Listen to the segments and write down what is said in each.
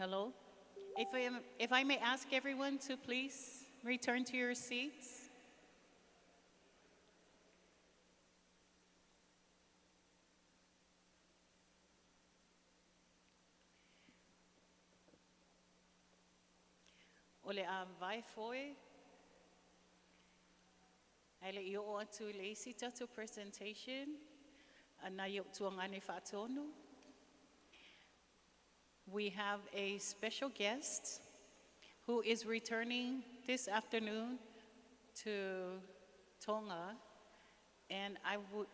Hello. If I may ask everyone to please return to your seats. Ole a vai foi. Ele i o atu le isi tatu presentation. Ana i tuangane whaatonu. We have a special guest who is returning this afternoon to Tonga, and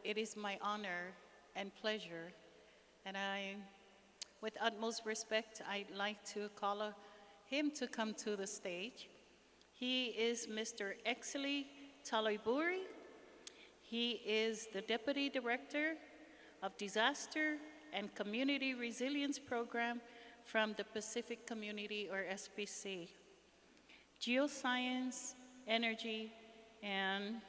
it is my honor and pleasure, and with utmost respect, I'd like to call him to come to the stage. He is Mr. Exley Taloiburi. He is the Deputy Director of Disaster and Community Resilience Program from the Pacific Community, or SPC. Geoscience, energy, and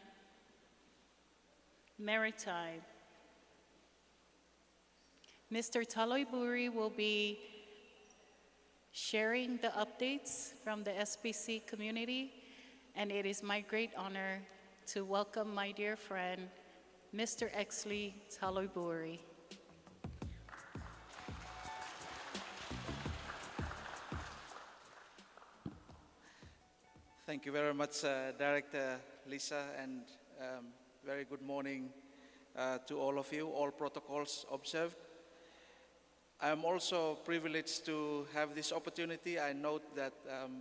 maritime. Mr. Taloiburi will be sharing the updates from the SPC community, and it is my great honor to welcome my dear friend, Mr. Exley Taloiburi. Thank you very much, Director Lisa, and very good morning to all of you, all protocols observed. I'm also privileged to have this opportunity. I note that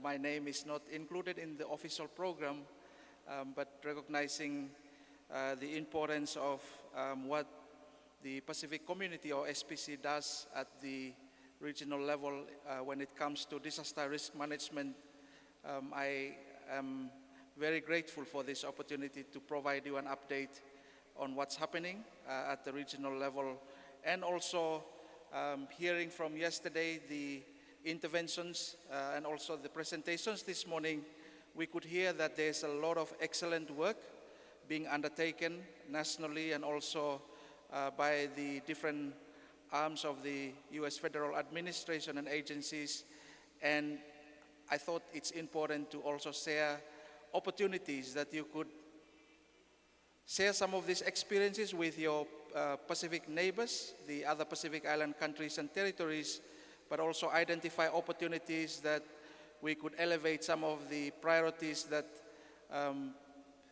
my name is not included in the official program, but recognizing the importance of what the Pacific Community, or SPC, does at the regional level when it comes to disaster risk management, I am very grateful for this opportunity to provide you an update on what's happening at the regional level, and also hearing from yesterday the interventions and also the presentations this morning. We could hear that there's a lot of excellent work being undertaken nationally and also by the different arms of the U.S. federal administration and agencies, and I thought it's important to also share opportunities that you could share some of these experiences with your Pacific neighbors, the other Pacific Island countries and territories, but also identify opportunities that we could elevate some of the priorities that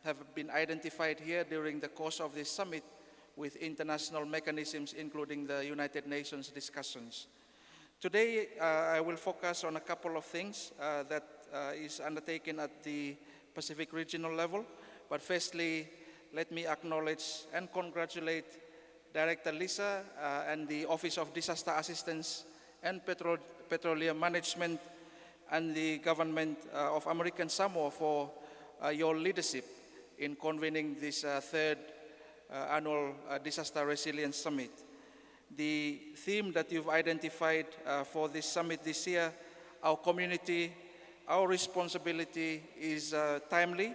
have been identified here during the course of this summit with international mechanisms, including the United Nations discussions. Today, I will focus on a couple of things that is undertaken at the Pacific regional level. But firstly, let me acknowledge and congratulate Director Lisa and the Office of Disaster Assistance and Petroleum Management and the Government of American Samoa for your leadership in convening this third annual Disaster Resilience Summit. The theme that you've identified for this summit this year, our community, our responsibility, is timely,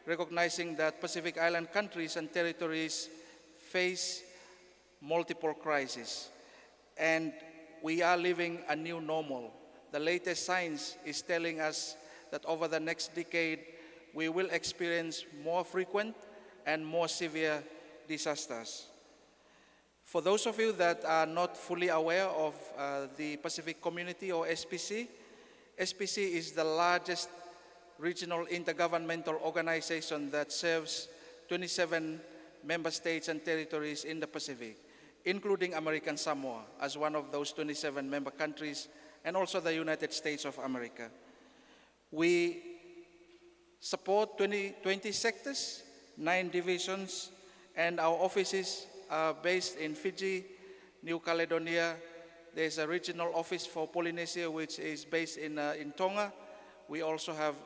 recognizing that Pacific Island countries and territories face multiple crises. And we are living a new normal. The latest science is telling us that over the next decade, we will experience more frequent and more severe disasters. For those of you that are not fully aware of the Pacific Community, or SPC, SPC is the largest regional intergovernmental organization that serves 27 member states and territories in the Pacific, including American Samoa as one of those 27 member countries, and also the United States of America. We support 20 sectors, 9 divisions, and our offices are based in Fiji, New Caledonia. There's a regional office for Polynesia, which is based in Tonga. We also have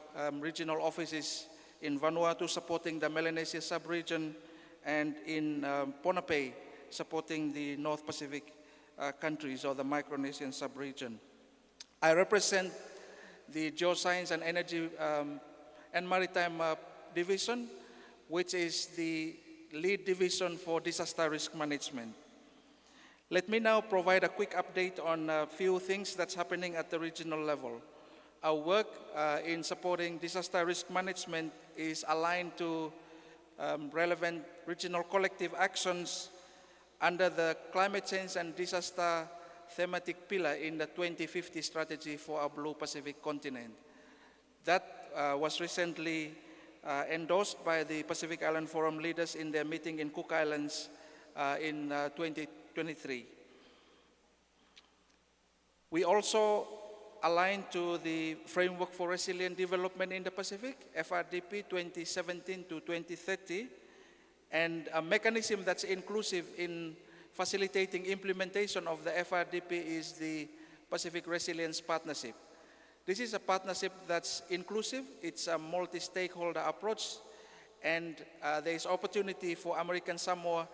regional offices in Vanuatu supporting the Melanesia sub-region, and in Ponape supporting the North Pacific countries, or the Micronesian sub-region. I represent the Geoscience and Energy and Maritime Division, which is the lead division for disaster risk management. Let me now provide a quick update on a few things that's happening at the regional level. Our work in supporting disaster risk management is aligned to relevant regional collective actions under the climate change and disaster thematic pillar in the 2050 strategy for our Blue Pacific continent. That was recently endorsed by the Pacific Island Forum leaders in their meeting in Cook Islands in 2023. We also aligned to the Framework for Resilient Development in the Pacific, FRDP 2017 to 2030, and a mechanism that's inclusive in facilitating implementation of the FRDP is the Pacific Resilience Partnership. This is a partnership that's inclusive, it's a multi-stakeholder approach, and there is opportunity for American Samoa,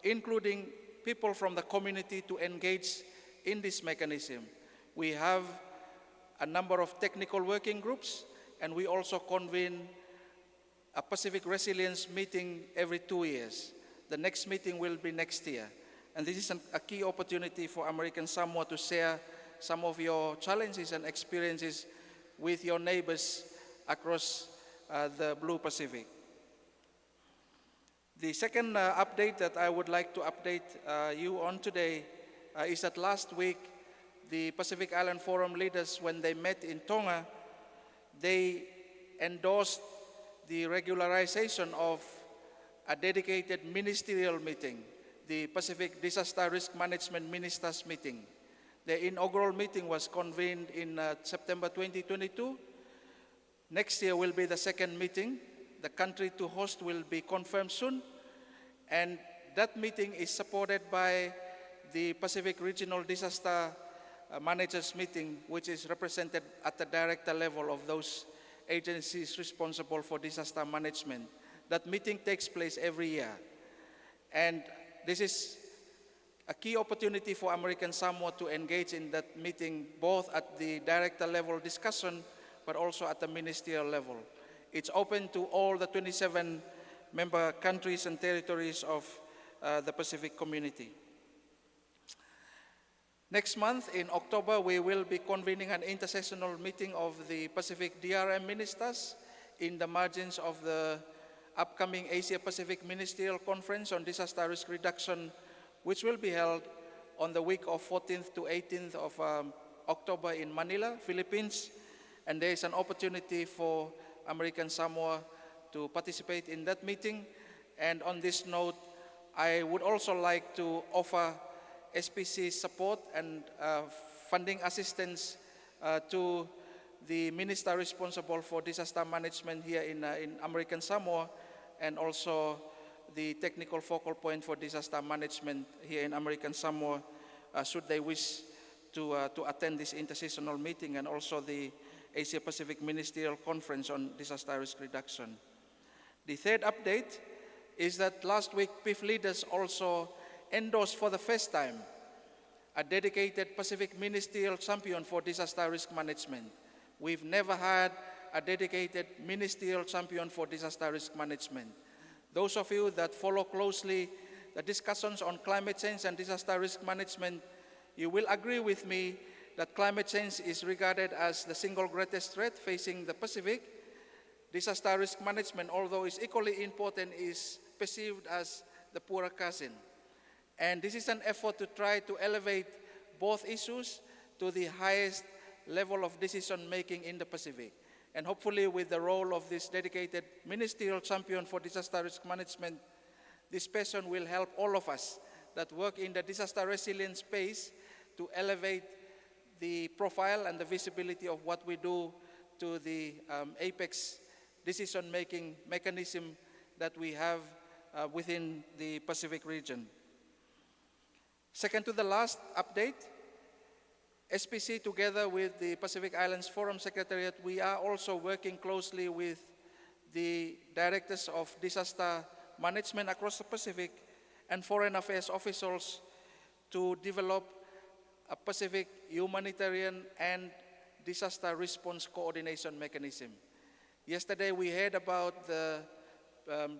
including people from the community, to engage in this mechanism. We have a number of technical working groups, and we also convene a Pacific Resilience meeting every 2 years. The next meeting will be next year. And this is a key opportunity for American Samoa to share some of your challenges and experiences with your neighbors across the Blue Pacific. The second update that I would like to update you on today is that last week, the Pacific Island Forum leaders, when they met in Tonga, they endorsed the regularization of a dedicated ministerial meeting, the Pacific Disaster Risk Management Ministers meeting. The inaugural meeting was convened in September 2022. Next year will be the second meeting. The country to host will be confirmed soon. And that meeting is supported by the Pacific Regional Disaster Managers meeting, which is represented at the director level of those agencies responsible for disaster management. That meeting takes place every year. And this is a key opportunity for American Samoa to engage in that meeting, both at the director level discussion, but also at the ministerial level. It's open to all the 27 member countries and territories of the Pacific community. Next month, in October, we will be convening an intersessional meeting of the Pacific DRM ministers in the margins of the upcoming Asia-Pacific Ministerial Conference on Disaster Risk Reduction, which will be held on the week of 14th to 18th of October in Manila, Philippines. And there is an opportunity for American Samoa to participate in that meeting. And on this note, I would also like to offer SPC support and funding assistance to the minister responsible for disaster management here in American Samoa, and also the technical focal point for disaster management here in American Samoa, should they wish to attend this intersessional meeting, and also the Asia-Pacific Ministerial Conference on Disaster Risk Reduction. The third update is that last week PIF leaders also endorsed for the first time a dedicated Pacific Ministerial Champion for Disaster Risk Management. We've never had a dedicated Ministerial Champion for Disaster Risk Management. Those of you that follow closely the discussions on climate change and disaster risk management, you will agree with me that climate change is regarded as the single greatest threat facing the Pacific. Disaster risk management, although is equally important, is perceived as the poorer cousin. And this is an effort to try to elevate both issues to the highest level of decision making in the Pacific. And hopefully with the role of this dedicated Ministerial Champion for Disaster Risk Management, this person will help all of us that work in the disaster resilience space to elevate the profile and the visibility of what we do to the apex decision-making mechanism that we have within the Pacific region. Second to the last update, SPC together with the Pacific Islands Forum Secretariat, we are also working closely with the directors of disaster management across the Pacific and foreign affairs officials to develop a Pacific humanitarian and disaster response coordination mechanism. Yesterday we heard about the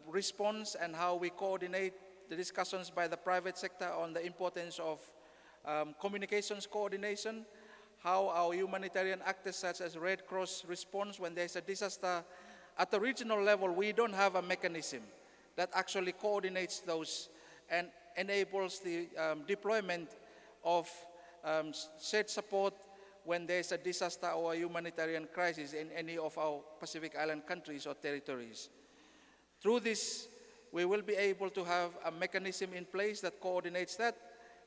response and how we coordinate the discussions by the private sector on the importance of communications coordination, how our humanitarian actors such as Red Cross responds when there's a disaster. At the regional level, we don't have a mechanism that actually coordinates those and enables the deployment of shared support when there's a disaster or a humanitarian crisis in any of our Pacific Island countries or territories. Through this, we will be able to have a mechanism in place that coordinates that,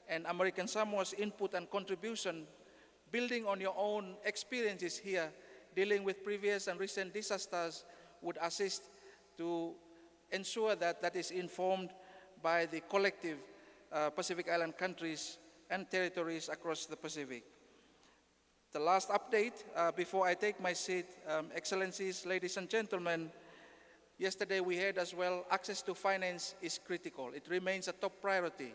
and American Samoa's input and contribution, building on your own experiences here, dealing with previous and recent disasters, would assist to ensure that that is informed by the collective Pacific Island countries and territories across the Pacific. The last update before I take my seat, Excellencies, ladies and gentlemen, yesterday we heard as well, access to finance is critical. It remains a top priority.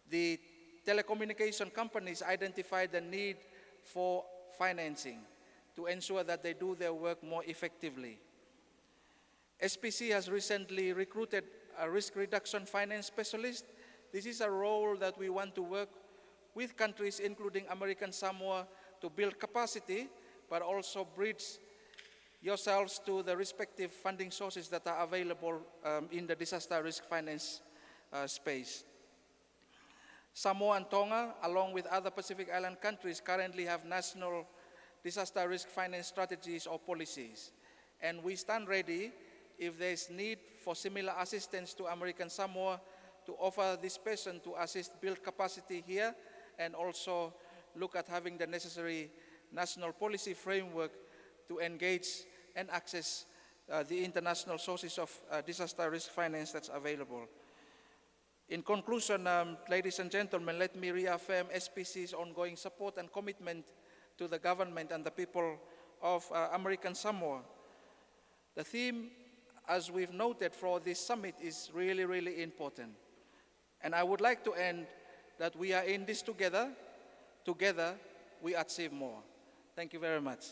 The telecommunication companies identified the need for financing to ensure that they do their work more effectively. SPC has recently recruited a risk reduction finance specialist. This is a role that we want to work with countries, including American Samoa, to build capacity, but also bridge yourselves to the respective funding sources that are available in the disaster risk finance space. Samoa and Tonga, along with other Pacific Island countries, currently have national disaster risk finance strategies or policies. And we stand ready if there is need for similar assistance to American Samoa to offer this person to assist build capacity here and also look at having the necessary national policy framework to engage and access the international sources of disaster risk finance that's available. In conclusion, ladies and gentlemen, let me reaffirm SPC's ongoing support and commitment to the government and the people of American Samoa. The theme, as we've noted for this summit, is really, really important. And I would like to end that we are in this together. Together, we achieve more. Thank you very much.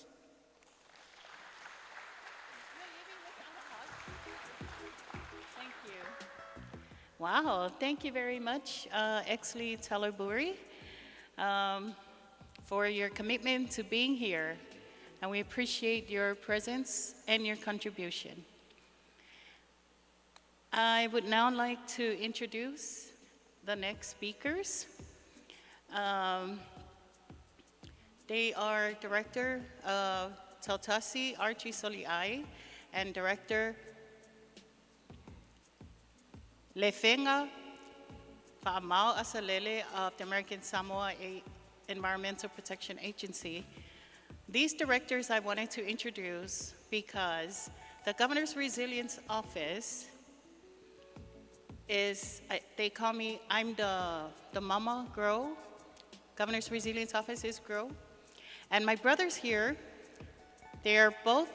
Thank you. Wow, thank you very much, Exley Talaburi, for your commitment to being here. And we appreciate your presence and your contribution. I would now like to introduce the next speakers. They are Director Tautasi Archie Soliai and Director Lefenga Fa'amau Asalele of the American Samoa Environmental Protection Agency. These directors I wanted to introduce because the Governor's Resilience Office is, they call me, I'm the Mama Grow. Governor's Resilience Office is Grow. And my brothers here, they are both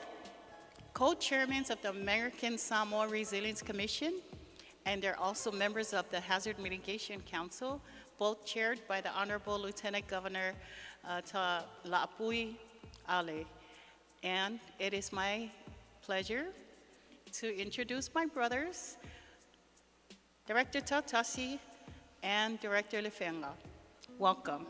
co-chairmen of the American Samoa Resilience Commission, and they're also members of the Hazard Mitigation Council, both chaired by the Honorable Lieutenant Governor La'apui Ale. And it is my pleasure to introduce my brothers, Director Tautasi and Director Lefenga. Welcome.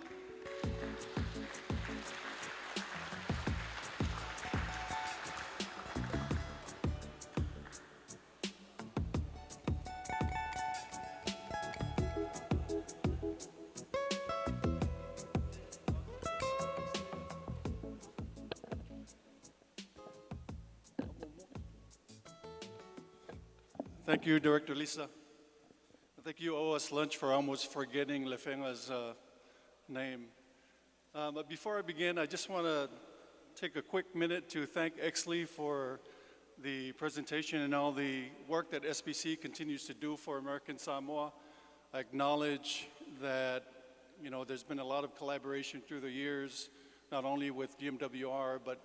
Thank you, Director Lisa. I think you owe us lunch for almost forgetting Lefenga's name. But before I begin, I just want to take a quick minute to thank Exley for the presentation and all the work that SPC continues to do for American Samoa. I acknowledge that, you know, there's been a lot of collaboration through the years, not only with DMWR, but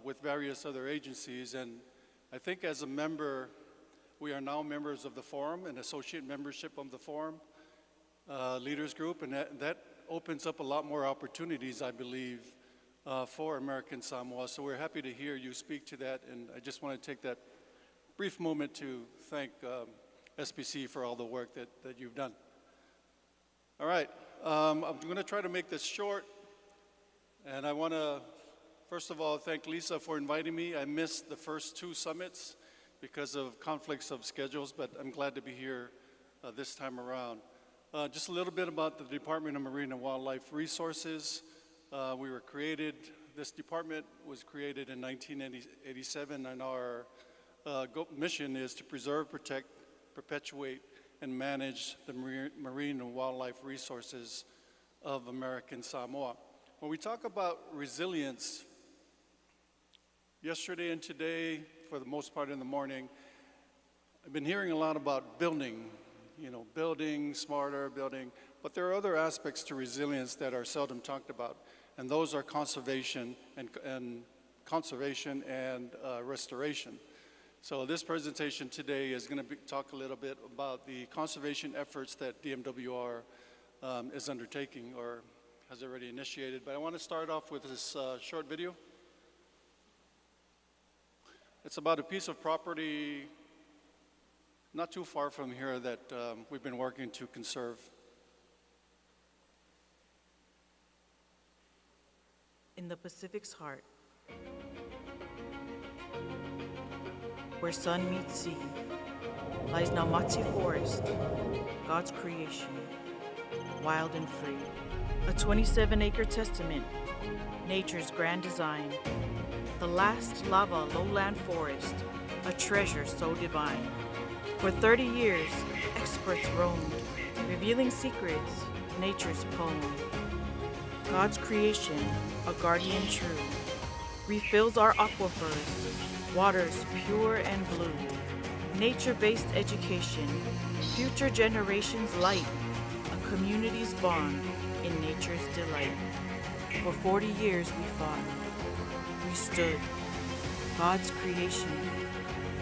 with various other agencies. And I think as a member, we are now members of the forum, an associate membership of the forum leaders group, and that opens up a lot more opportunities, I believe, for American Samoa. So we're happy to hear you speak to that, and I just want to take that brief moment to thank SPC for all the work that you've done. All right, I'm going to try to make this short, and I want to, first of all, thank Lisa for inviting me. I missed the first two summits because of conflicts of schedules, but I'm glad to be here this time around. Just a little bit about the Department of Marine and Wildlife Resources. This department was created in 1987, and our mission is to preserve, protect, perpetuate, and manage the marine and wildlife resources of American Samoa. When we talk about resilience, yesterday and today, for the most part in the morning, I've been hearing a lot about building, building smarter, but there are other aspects to resilience that are seldom talked about, and those are conservation and restoration. So this presentation today is going to talk a little bit about the conservation efforts that DMWR is undertaking or has already initiated. But I want to start off with this short video. It's about a piece of property not too far from here that we've been working to conserve. In the Pacific's heart, where sun meets sea, lies Naumati Forest, God's creation, wild and free. A 27-acre testament, nature's grand design. The last lava lowland forest, a treasure so divine. For 30 years, experts roamed, revealing secrets, nature's poem. God's creation, a guardian true, refills our aquifers, waters pure and blue. Nature-based education, future generations' light, a community's bond in nature's delight. For 40 years we fought, we stood, God's creation,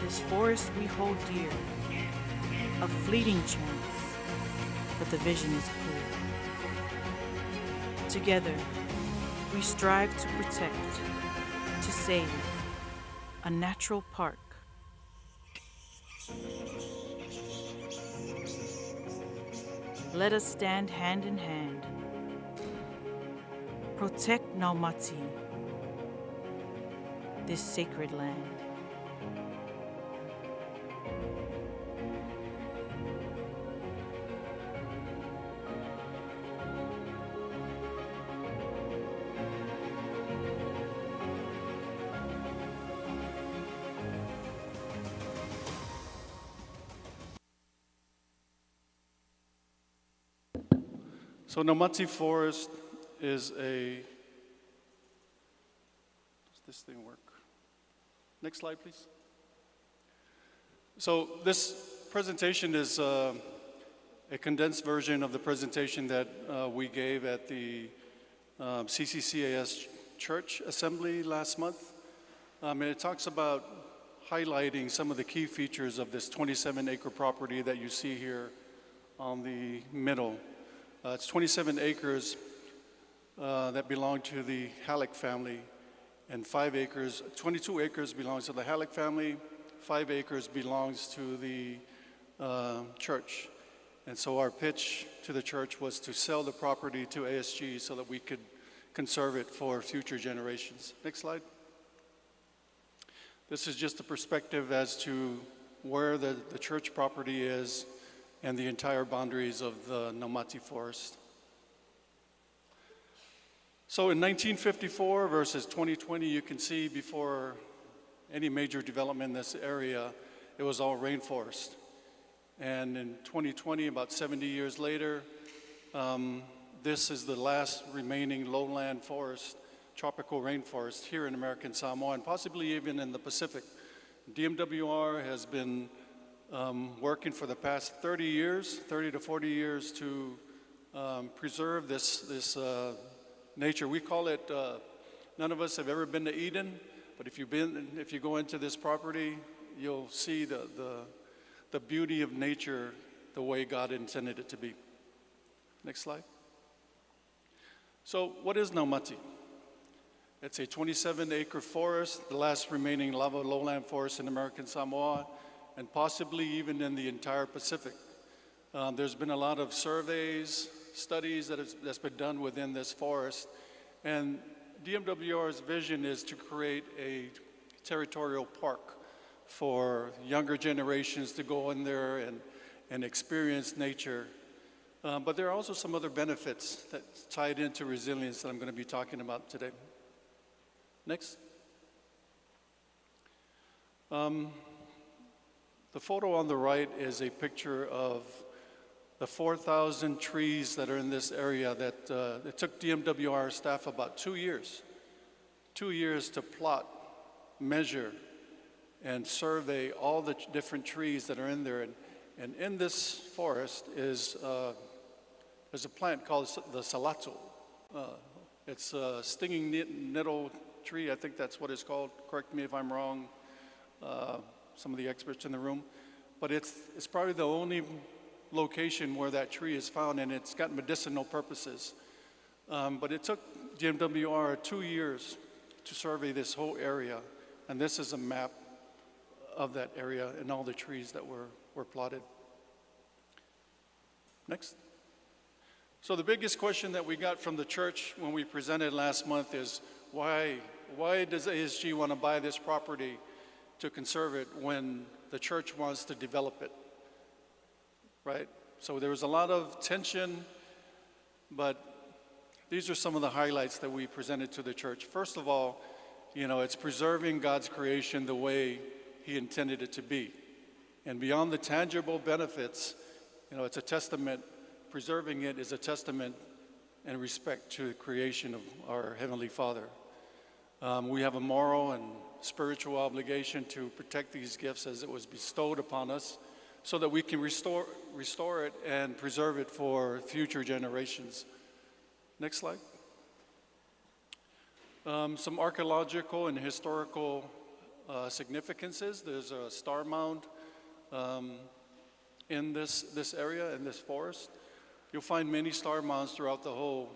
this forest we hold dear. A fleeting chance, but the vision is clear. Together, we strive to protect, to save, a natural park. Let us stand hand in hand. Protect Naumati, this sacred land. So Naumati Forest is does this thing work? Next slide, please. So this presentation is a condensed version of the presentation that we gave at the CCCAS Church Assembly last month. And it talks about highlighting some of the key features of this 27-acre property that you see here on the middle. It's 27 acres that belong to the Halleck family, and 22 acres belongs to the Halleck family, 5 acres belongs to the church. And so our pitch to the church was to sell the property to ASG so that we could conserve it for future generations. Next slide. This is just a perspective as to where the church property is and the entire boundaries of the Naumati Forest. So in 1954 versus 2020, you can see before any major development in this area, it was all rainforest. And in 2020, about 70 years later, this is the last remaining lowland forest, tropical rainforest here in American Samoa, and possibly even in the Pacific. DMWR has been working for the past 30 to 40 years to preserve this nature. We call it, none of us have ever been to Eden, but if you go into this property, you'll see the beauty of nature the way God intended it to be. Next slide. So what is Naumati? It's a 27-acre forest, the last remaining lava lowland forest in American Samoa, and possibly even in the entire Pacific. There's been a lot of surveys, studies that's been done within this forest. And DMWR's vision is to create a territorial park for younger generations to go in there and experience nature. But there are also some other benefits that tied into resilience that I'm going to be talking about today. Next. The photo on the right is a picture of the 4,000 trees that are in this area that it took DMWR staff about 2 years. 2 years to plot, measure, and survey all the different trees that are in there. And in this forest is there's a plant called the salatu. It's a stinging nettle tree. I think that's what it's called. Correct me if I'm wrong, some of the experts in the room. But it's probably the only location where that tree is found, and it's got medicinal purposes. But it took DMWR 2 years to survey this whole area, and this is a map of that area and all the trees that were plotted. Next. So the biggest question that we got from the church when we presented last month is, why does ASG want to buy this property to conserve it when the church wants to develop it, right? So there was a lot of tension, but these are some of the highlights that we presented to the church. First of all, it's preserving God's creation the way He intended it to be. And beyond the tangible benefits, it's a testament, preserving it is a testament and respect to the creation of our Heavenly Father. We have a moral and spiritual obligation to protect these gifts as it was bestowed upon us so that we can restore it and preserve it for future generations. Next slide. Some archaeological and historical significances. There's a star mound in this area, in this forest. You'll find many star mounds throughout the whole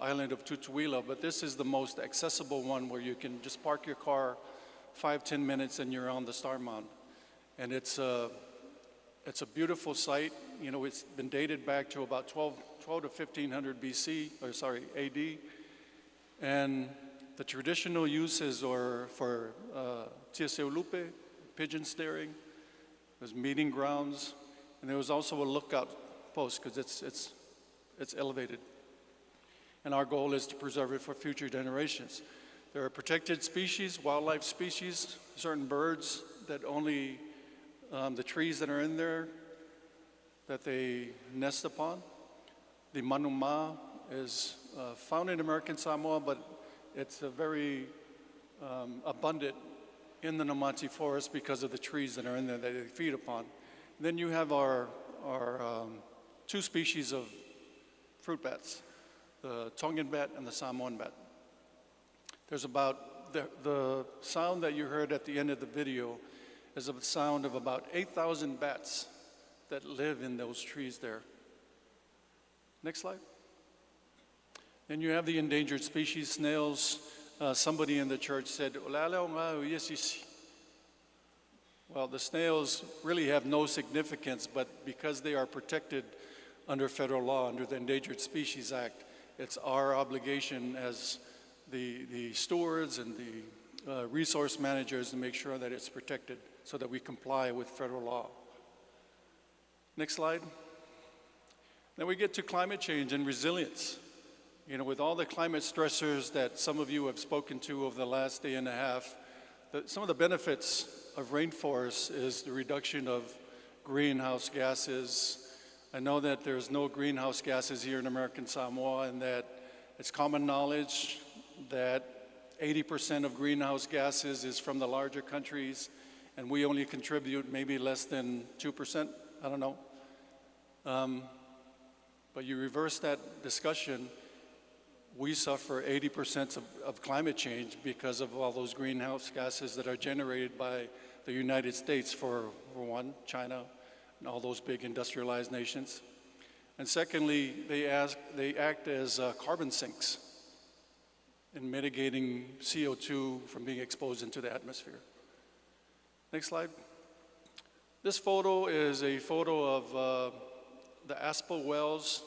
island of Tutuila, but this is the most accessible one where you can just park your car 5-10 minutes and you're on the star mound. And it's a beautiful site. It's been dated back to about 12 to 1500 AD. And the traditional uses are for tiaseulupe, pigeon staring. There's meeting grounds, and there was also a lookout post because it's elevated. And our goal is to preserve it for future generations. There are protected species, wildlife species, certain birds that only the trees that are in there that they nest upon. The manuma is found in American Samoa, but it's very abundant in the Namati forest because of the trees that are in there that they feed upon. Then you have our two species of fruit bats, the Tongan bat and the Samoan bat. There's about, the sound that you heard at the end of the video is a sound of about 8,000 bats that live in those trees there. Next slide. Then you have the endangered species, snails. Somebody in the church said, well, the snails really have no significance, but because they are protected under federal law, under the Endangered Species Act, it's our obligation as the stewards and the resource managers to make sure that it's protected so that we comply with federal law. Next slide. Then we get to climate change and resilience. With all the climate stressors that some of you have spoken to over the last day and a half, some of the benefits of rainforests is the reduction of greenhouse gases. I know that there's no greenhouse gases here in American Samoa, and that it's common knowledge that 80% of greenhouse gases is from the larger countries, and we only contribute maybe less than 2%, I don't know. But you reverse that discussion, we suffer 80% of climate change because of all those greenhouse gases that are generated by the United States for one, China, and all those big industrialized nations. And secondly, they act as carbon sinks in mitigating CO2 from being exposed into the atmosphere. Next slide. This photo is a photo of the Aspo wells.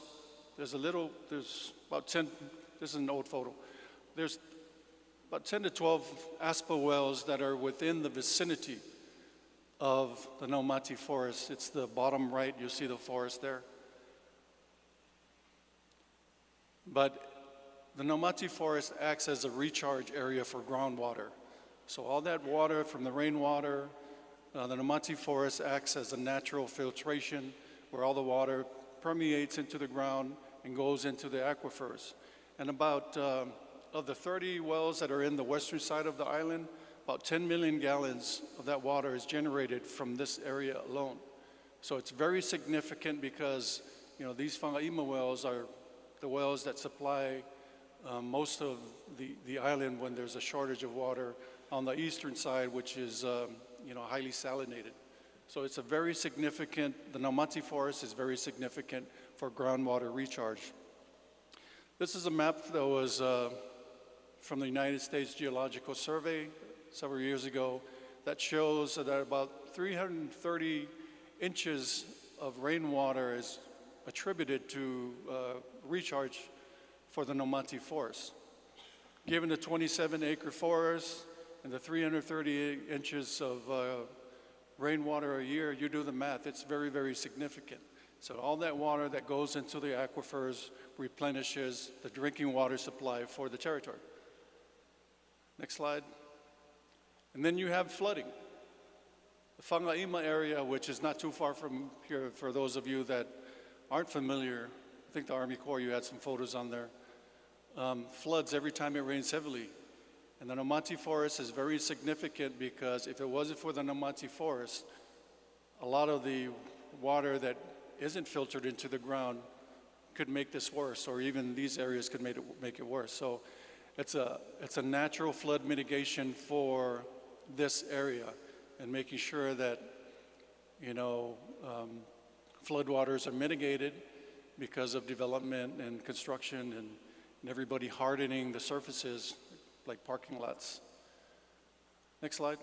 there's about 10, this is an old photo. There's about 10 to 12 ASPA wells that are within the vicinity of the Naumati Forest. It's the bottom right, you see the forest there. But the Naumati Forest acts as a recharge area for groundwater. So all that water from the rainwater, the Naumati Forest acts as a natural filtration where all the water permeates into the ground and goes into the aquifers. And about, of the 30 wells that are in the western side of the island, about 10 million gallons of that water is generated from this area alone. So it's very significant because, you know, these Whangaima wells are the wells that supply most of the island when there's a shortage of water on the eastern side, which is, you know, highly salinated. So it's a very significant, the Naumati Forest is very significant for groundwater recharge. This is a map that was from the United States Geological Survey several years ago that shows that about 330 inches of rainwater is attributed to recharge for the Naumati Forest. Given the 27-acre forest and the 330 inches of rainwater a year, you do the math, it's very, very significant. So all that water that goes into the aquifers replenishes the drinking water supply for the territory. Next slide. And then you have flooding. The Whangaima area, which is not too far from here, for those of you that aren't familiar, I think the Army Corps, you had some photos on there, floods every time it rains heavily. And the Naumati Forest is very significant because if it wasn't for the Naumati Forest, a lot of the water that isn't filtered into the ground could make this worse, or even these areas could make it worse. So it's a natural flood mitigation for this area and making sure that, you know, floodwaters are mitigated because of development and construction and everybody hardening the surfaces like parking lots. Next slide.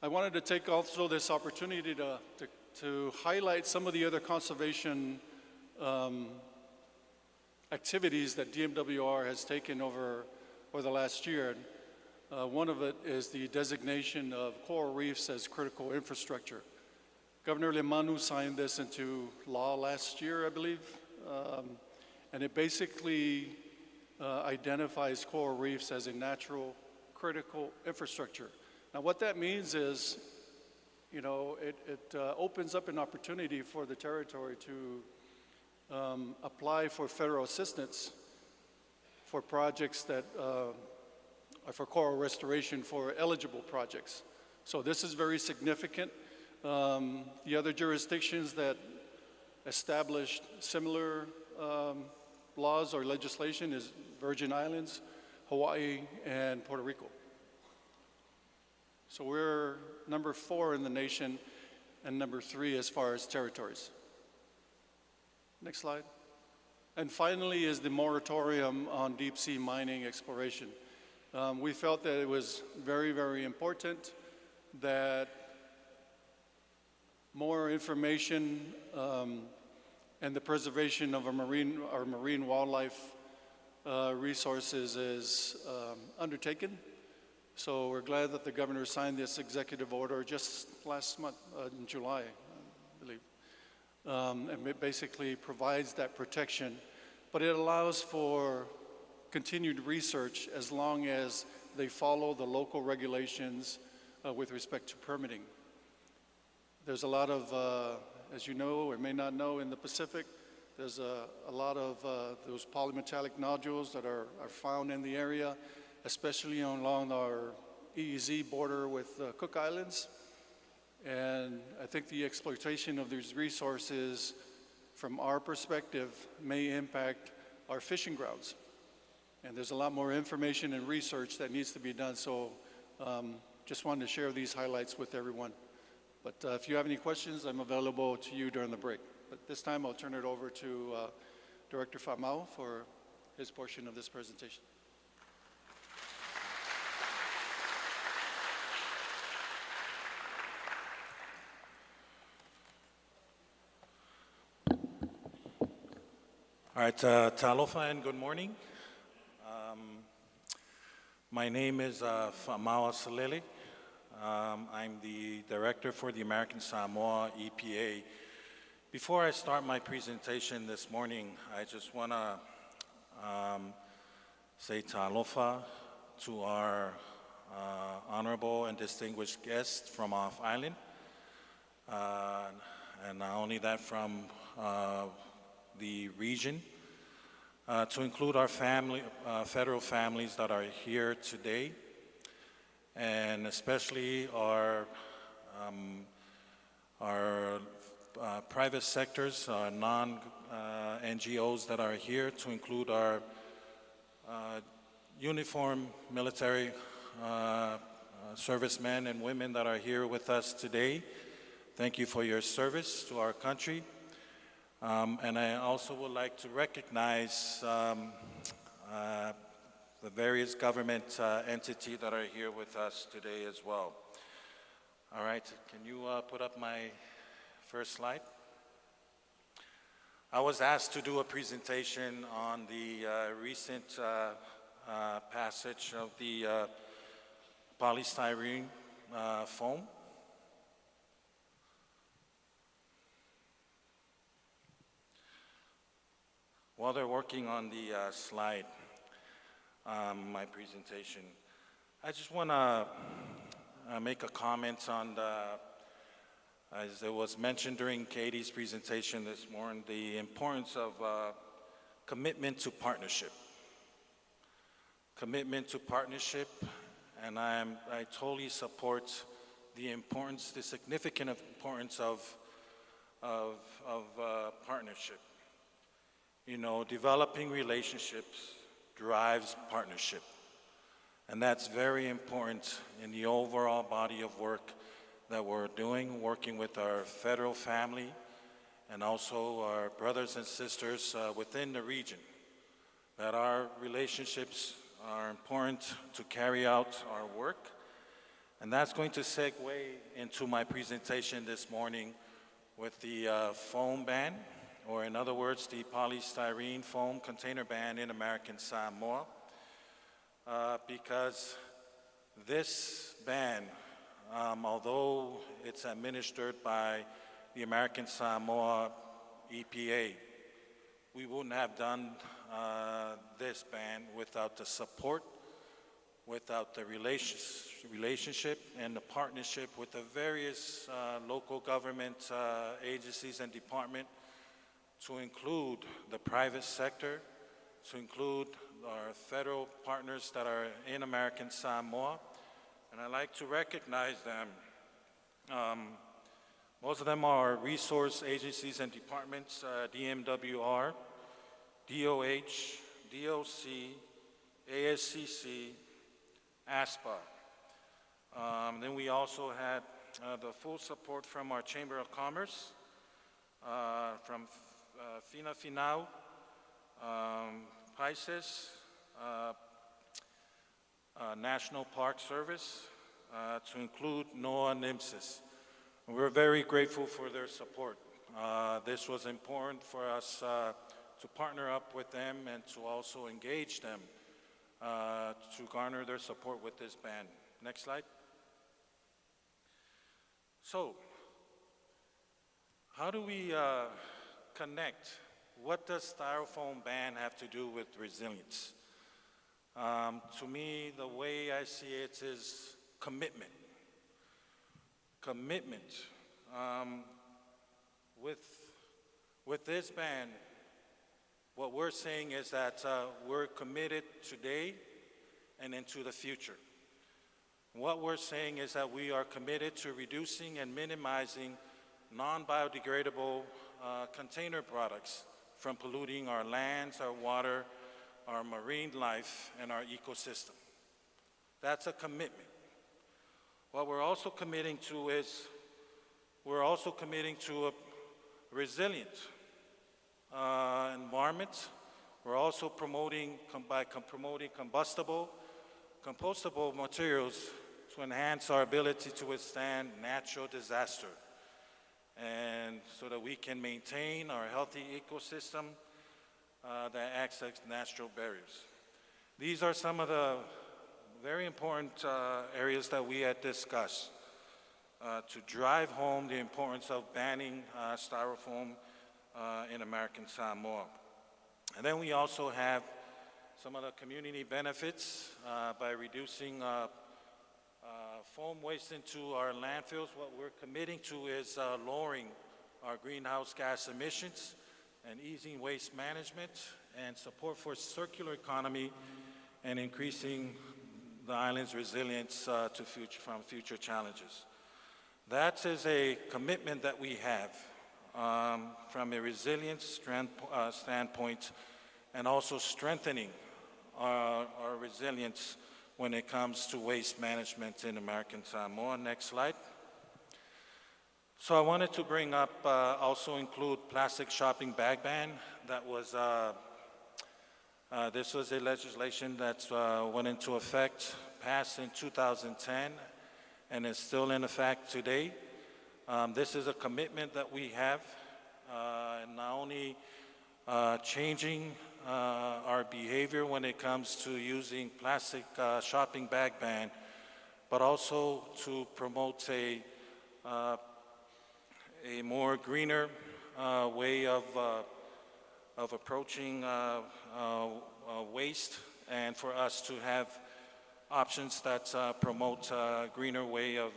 I wanted to take also this opportunity to highlight some of the other conservation activities that DMWR has taken over the last year. One of it is the designation of coral reefs as critical infrastructure. Governor Lemanu signed this into law last year, I believe, and it basically identifies coral reefs as a natural critical infrastructure. Now what that means is, you know, it opens up an opportunity for the territory to apply for federal assistance for projects that are for coral restoration for eligible projects. So this is very significant. The other jurisdictions that established similar laws or legislation is Virgin Islands, Hawaii, and Puerto Rico. So we're number 4 in the nation and number 3 as far as territories. Next slide. And finally is the moratorium on deep sea mining exploration. We felt that it was very, very important that more information and the preservation of our marine wildlife resources is undertaken. So we're glad that the governor signed this executive order just last month, in July, I believe. And it basically provides that protection, but it allows for continued research as long as they follow the local regulations with respect to permitting. There's a lot of, as you know or may not know, in the Pacific, there's a lot of those polymetallic nodules that are found in the area, especially along our EEZ border with Cook Islands. And I think the exploitation of these resources, from our perspective, may impact our fishing grounds. And there's a lot more information and research that needs to be done, so just wanted to share these highlights with everyone. But if you have any questions, I'm available to you during the break. But this time I'll turn it over to Director Famau for his portion of this presentation. All right, talofa and good morning. My name is Famawa Salili. I'm the director for the American Samoa EPA. Before I start my presentation this morning, I just want to say talofa to our honorable and distinguished guests from off island. And not only that, from the region, to include our family, federal families that are here today, and especially our private sectors, our non-NGOs that are here, to include our uniformed military servicemen and women that are here with us today. Thank you for your service to our country. And I also would like to recognize the various government entities that are here with us today as well. All right, can you put up my first slide? I was asked to do a presentation on the recent passage of the polystyrene foam. While they're working on the slide, my presentation, I just want to make a comment on as it was mentioned during Katie's presentation this morning, the importance of commitment to partnership. Commitment to partnership, and I totally support the importance, the significant importance of partnership. You know, developing relationships drives partnership. And that's very important in the overall body of work that we're doing, working with our federal family and also our brothers and sisters within the region. That our relationships are important to carry out our work. And that's going to segue into my presentation this morning with the foam ban, or in other words, the polystyrene foam container ban in American Samoa, because this ban, although it's administered by the American Samoa EPA, we wouldn't have done this ban without the support, without the relationship and the partnership with the various local government agencies and departments, to include the private sector, to include our federal partners that are in American Samoa. And I'd like to recognize them. Most of them are resource agencies and departments, DMWR, DOH, DOC, ASCC, ASPA. Then we also had the full support from our Chamber of Commerce, from Fina Finau, PISIS, National Park Service, to include NOAA NIMSIS. We're very grateful for their support. This was important for us to partner up with them and to also engage them to garner their support with this ban. Next slide. So, how do we connect? What does styrofoam ban have to do with resilience? To me, the way I see it is commitment. Commitment. With this ban, what we're saying is that we're committed today and into the future. What we're saying is that we are committed to reducing and minimizing non-biodegradable container products from polluting our lands, our water, our marine life, and our ecosystem. That's a commitment. What we're also committing to is, we're also committing to a resilient environment. We're also promoting, promoting compostable materials to enhance our ability to withstand natural disaster, and so that we can maintain our healthy ecosystem that access natural barriers. These are some of the very important areas that we had discussed to drive home the importance of banning styrofoam in American Samoa. And then we also have some of the community benefits by reducing foam waste into our landfills. What we're committing to is lowering our greenhouse gas emissions and easing waste management and support for circular economy and increasing the island's resilience from future challenges. That is a commitment that we have from a resilience standpoint, and also strengthening our resilience when it comes to waste management in American Samoa. Next slide. So I wanted to bring up, also include plastic shopping bag ban. That was, this was a legislation that went into effect, passed in 2010, and is still in effect today. This is a commitment that we have, not only changing our behavior when it comes to using plastic shopping bag ban, but also to promote a more greener way of approaching waste, and for us to have options that promote a greener way of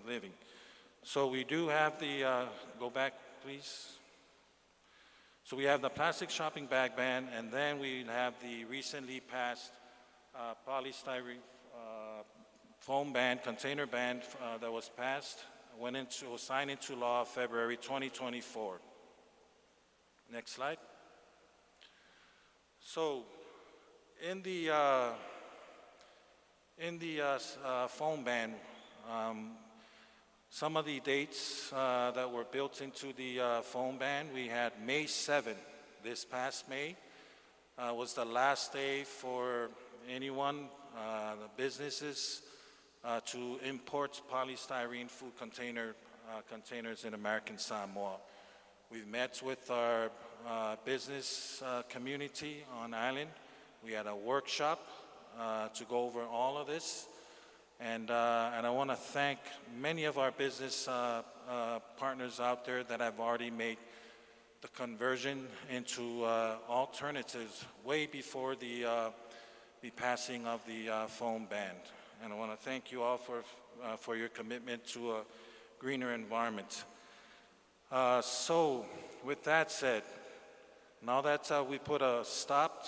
living. So we do have the, go back please. So we have the plastic shopping bag ban, and then we have the recently passed polystyrene foam ban, container ban that was passed, was signed into law February 2024. Next slide. So in the foam ban, some of the dates that were built into the foam ban, we had May 7th, this past May, was the last day for anyone, the businesses, to import polystyrene food containers in American Samoa. We've met with our business community on island. We had a workshop to go over all of this. And I want to thank many of our business partners out there that have already made the conversion into alternatives way before the passing of the foam ban. And I want to thank you all for your commitment to a greener environment. So with that said, now that we put a stop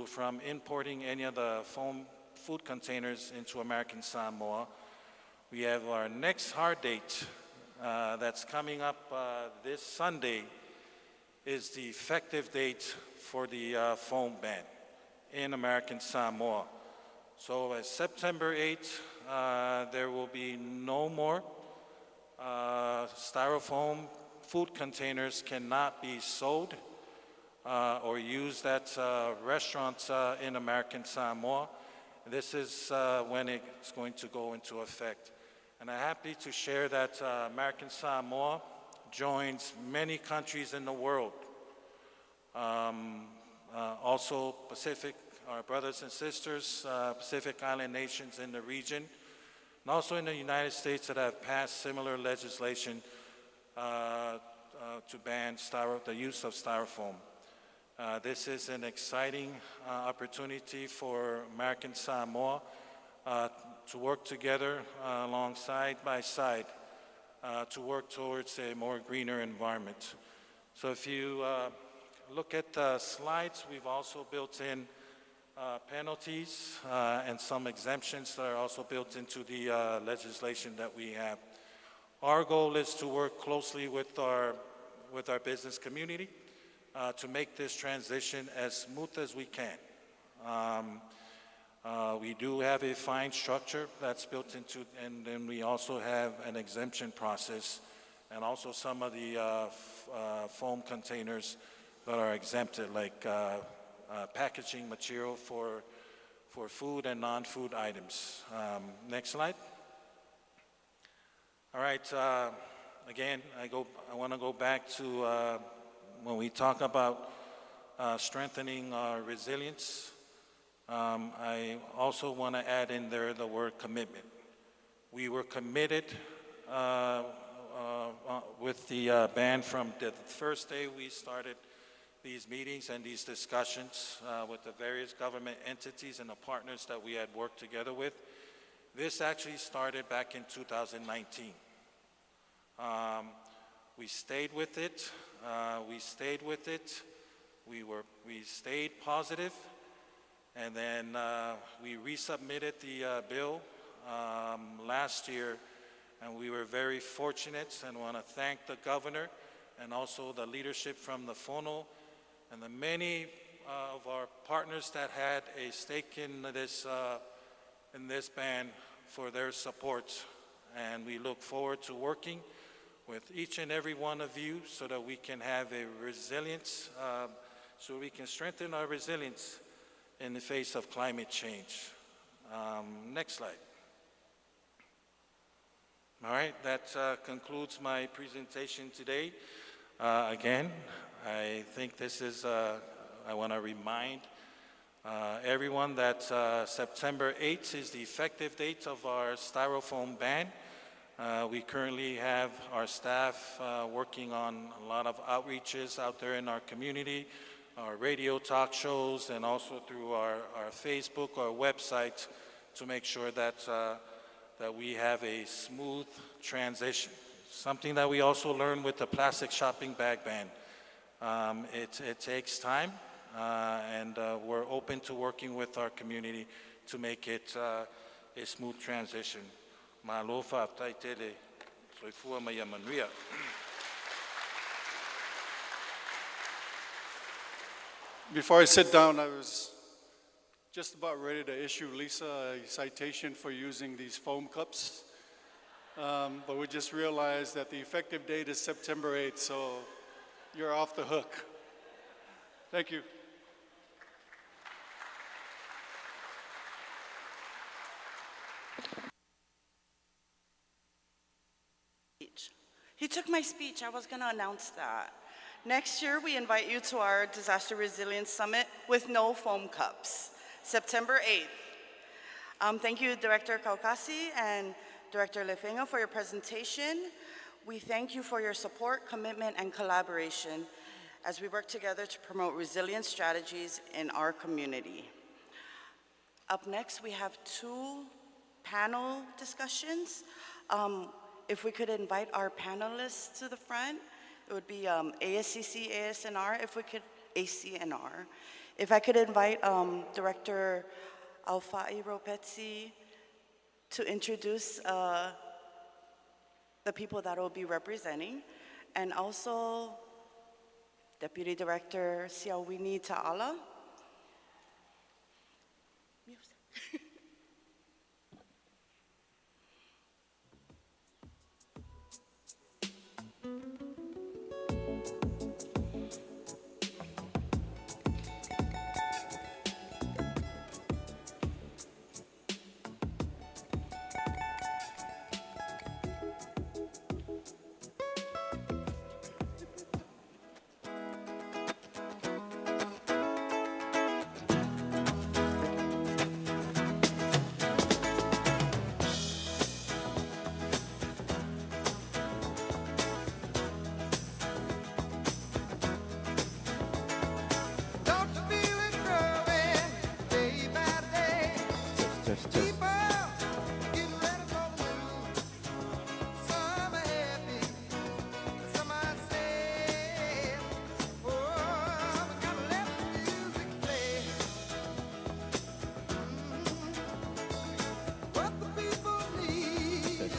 from importing any of the foam food containers into American Samoa, we have our next hard date that's coming up this Sunday is the effective date for the foam ban in American Samoa. So September 8th, there will be no more styrofoam food containers cannot be sold or used at restaurants in American Samoa. This is when it's going to go into effect. And I'm happy to share that American Samoa joins many countries in the world. Also Pacific, our brothers and sisters, Pacific Island nations in the region, and also in the United States that have passed similar legislation to ban the use of styrofoam. This is an exciting opportunity for American Samoa to work together side by side to work towards a more greener environment. So if you look at the slides, we've also built in penalties and some exemptions that are also built into the legislation that we have. Our goal is to work closely with our business community to make this transition as smooth as we can. We do have a fine structure that's built into, and then we also have an exemption process, and also some of the foam containers that are exempted, like packaging material for food and non-food items. Next slide. All right. Again, I want to go back to when we talk about strengthening our resilience. I also want to add in there the word commitment. We were committed with the band from the first day we started these meetings and these discussions with the various government entities and the partners that we had worked together with. This actually started back in 2019. We stayed with it. We stayed positive, and then we resubmitted the bill last year, and we were very fortunate, and want to thank the governor and also the leadership from the FONO and the many of our partners that had a stake in this ban for their support. And we look forward to working with each and every one of you so that we can have a resilience, so we can strengthen our resilience in the face of climate change. Next slide. All right, that concludes my presentation today. Again, I think this is, I want to remind everyone that September 8th is the effective date of our styrofoam ban. We currently have our staff working on a lot of outreaches out there in our community, our radio talk shows, and also through our Facebook, our website, to make sure that, that we have a smooth transition. Something that we also learned with the plastic shopping bag ban. It takes time, and we're open to working with our community to make it a smooth transition. Malofa taitele, soifua maya manuia. Before I sit down, I was just about ready to issue Lisa a citation for using these foam cups. But we just realized that the effective date is September 8th, so you're off the hook. Thank you. He took my speech. I was going to announce that. Next year, we invite you to our Disaster Resilience Summit with no foam cups, September 8th. Thank you, Director Kaukasi and Director Lefenga, for your presentation. We thank you for your support, commitment, and collaboration as we work together to promote resilience strategies in our community. Up next, we have two panel discussions. If we could invite our panelists to the front, it would be ASCC, ASNR, if we could, ACNR. If I could invite Director Alfa'i Ropetsi to introduce the people that will be representing, and also Deputy Director Siawini Ta'ala.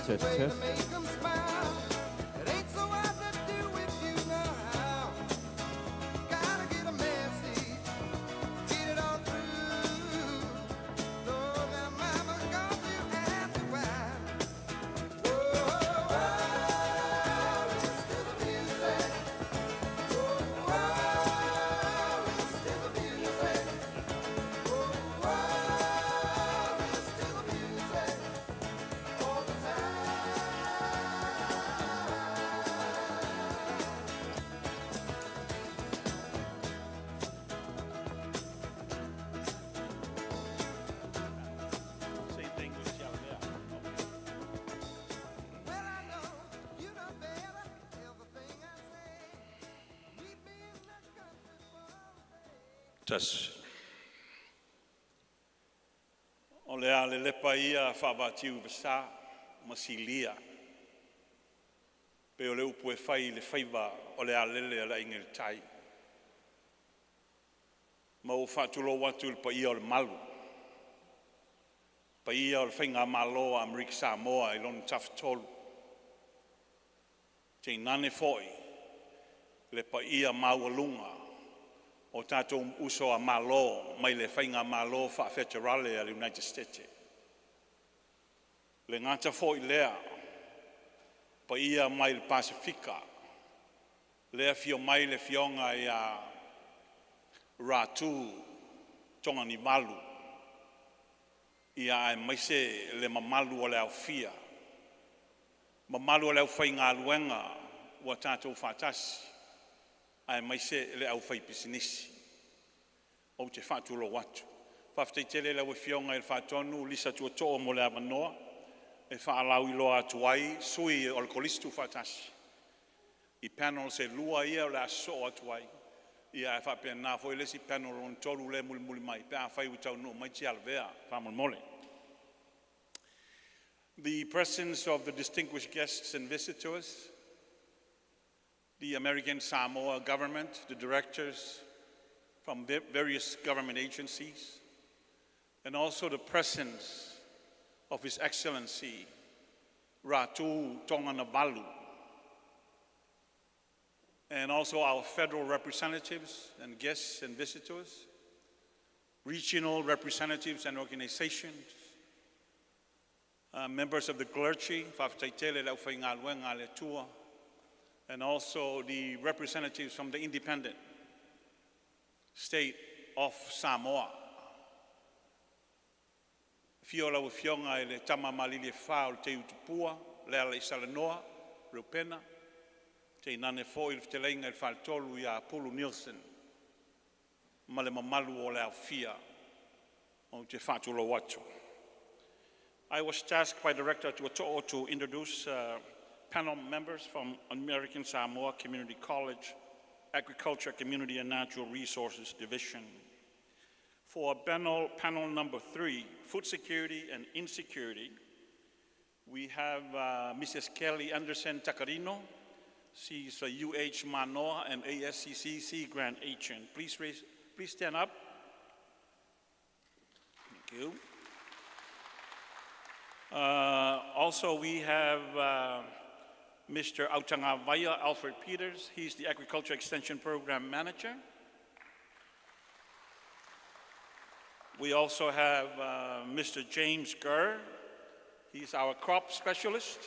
Test. Tas. O le a le lepa ia whaawatiu vasa masilia. Pe o le upu e whai le whaiva o le a lele ala ingel tai. Ma o whatulo watu le pa ia o le malu. Pa ia o le whainga malo a Amerika Samoa i lon tafitolu. Te nane foi le pa ia maualunga o tātou uso a malo mai le whainga malo whaafetarale a le United States. Le ngata foi lea pa ia mai le Pasifika. Lea fio mai le fionga i a rātū tonga ni malu. Ia ai maise le mamalu o le au fia. Mamalu o le au whainga luenga ua tātou whātasi. Ai maise le au whai pisinisi. O te whātulo watu. Whaftai tele le fionga i le whātonu, lisa tua toa mo le avanoa. E whaalau i loa atuai, sui o le kolistu whātasi. I panel se lua ia o le aso atuai. Ia e whapea nā fo lesi panel on tolu le muli muli mai. Pea whai utau no mai ti alvea, whamul mole. The presence of the distinguished guests and visitors, the American Samoa government, the directors from various government agencies, and also the presence of His Excellency Ratu Tonganavalu, and also our federal representatives and guests and visitors, regional representatives and organizations, members of the clergy, and also the representatives from the independent state of Samoa. Fiola o fionga le tama malili whao te utupua, le ala i Salanoa, Rupena, te nane fo i te leinga i whaatolu i a Pulu Nielsen, ma le mamalu o le au fia o te whaatulo watu. I was tasked by Director Tuato'o to introduce panel members from American Samoa Community College, Agriculture, Community and Natural Resources Division. For panel number 3, Food Security and Insecurity, we have Mrs. Kelly Anderson Tacarino. She's a UH Manoa and ASCCC Grant Agent. Please stand up. Thank you. Also, we have Mr. Autangavaya Alfred Peters. He's the Agriculture Extension Program Manager. We also have Mr. James Gurr. He's our crop specialist.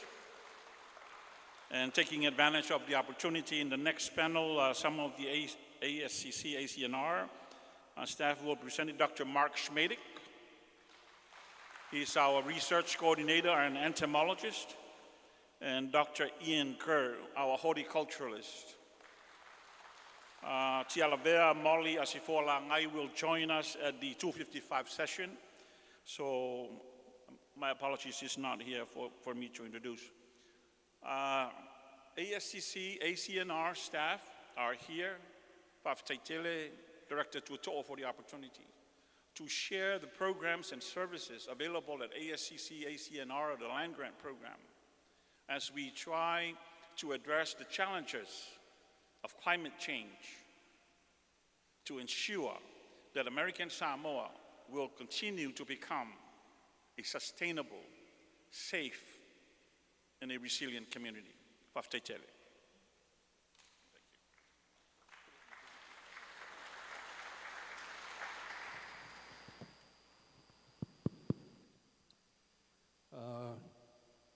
And taking advantage of the opportunity in the next panel, some of the ASCC, ACNR staff will present Dr. Mark Schmedick. He's our research coordinator and entomologist. And Dr. Ian Kerr, our horticulturalist. Tialavea Molly Asifola Ngai will join us at the 2:55 session. So my apologies, he's not here for me to introduce. ASCC, ACNR staff are here. Paftaitele, Director Tuato'o for the opportunity to share the programs and services available at ASCC, ACNR, the Land Grant Program, as we try to address the challenges of climate change to ensure that American Samoa will continue to become a sustainable, safe, and a resilient community. Whaftaitele.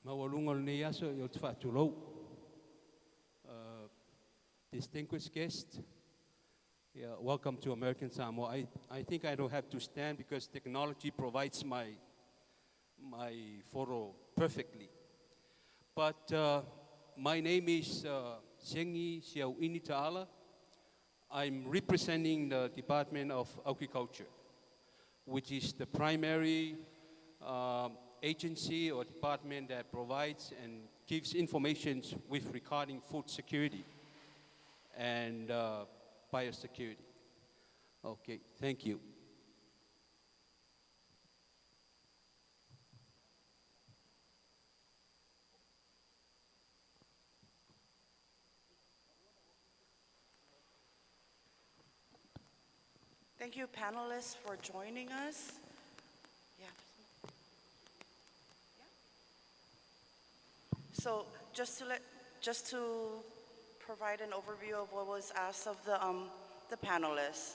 Mawalungal ni yaso yo tfatulo. Distinguished guests, welcome to American Samoa. I think I don't have to stand because technology provides my photo perfectly. But my name is Sengi Siauini Ta'ala. I'm representing the Department of Agriculture, which is the primary agency or department that provides and gives information with regarding food security and biosecurity. Okay, thank you. Thank you, panelists, for joining us. Yeah. So just to provide an overview of what was asked of the panelists,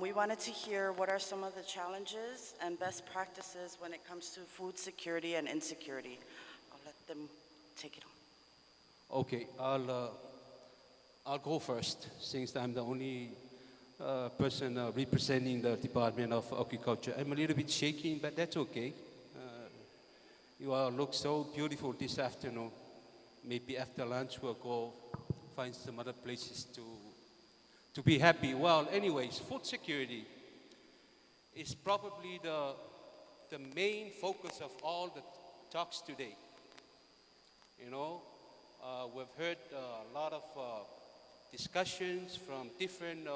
we wanted to hear what are some of the challenges and best practices when it comes to food security and insecurity. I'll let them take it on. Okay, I'll go first, since I'm the only person representing the Department of Agriculture. I'm a little bit shaking, but that's okay. You all look so beautiful this afternoon. Maybe after lunch we'll go find some other places to be happy. Well, anyways, food security is probably the main focus of all the talks today. You know, we've heard a lot of discussions from different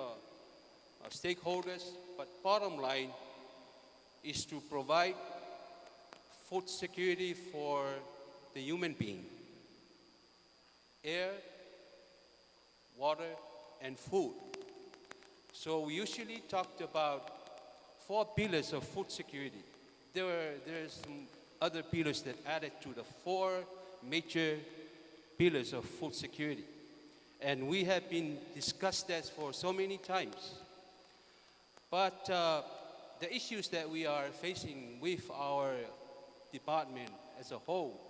stakeholders, but bottom line is to provide food security for the human being. Air, water, and food. So we usually talked about 4 pillars of food security. There's some other pillars that added to the 4 major pillars of food security. And we have been discussed that for so many times. But the issues that we are facing with our department as a whole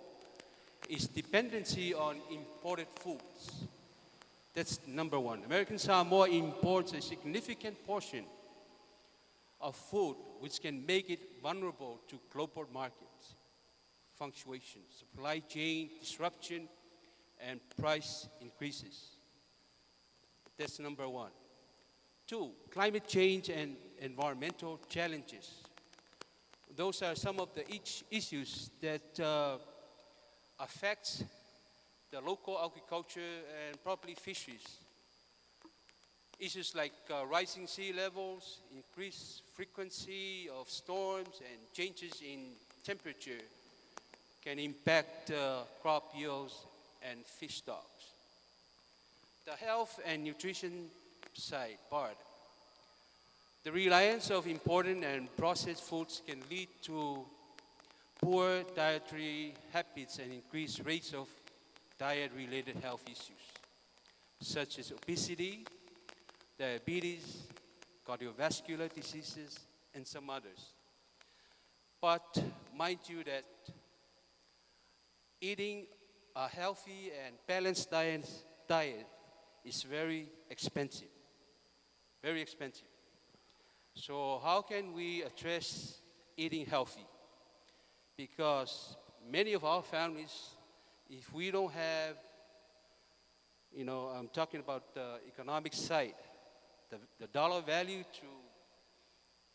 is dependency on imported foods. That's number one. American Samoa imports a significant portion of food which can make it vulnerable to global markets, fluctuations, supply chain disruption, and price increases. That's number one. 2, climate change and environmental challenges. Those are some of the issues that affects the local agriculture and probably fisheries. Issues like rising sea levels, increased frequency of storms, and changes in temperature can impact crop yields and fish stocks. The health and nutrition side part. The reliance of imported and processed foods can lead to poor dietary habits and increased rates of diet-related health issues, such as obesity, diabetes, cardiovascular diseases, and some others. But mind you that eating a healthy and balanced diet is very expensive. Very expensive. So how can we address eating healthy? Because many of our families, if we don't have, I'm talking about the economic side, the dollar value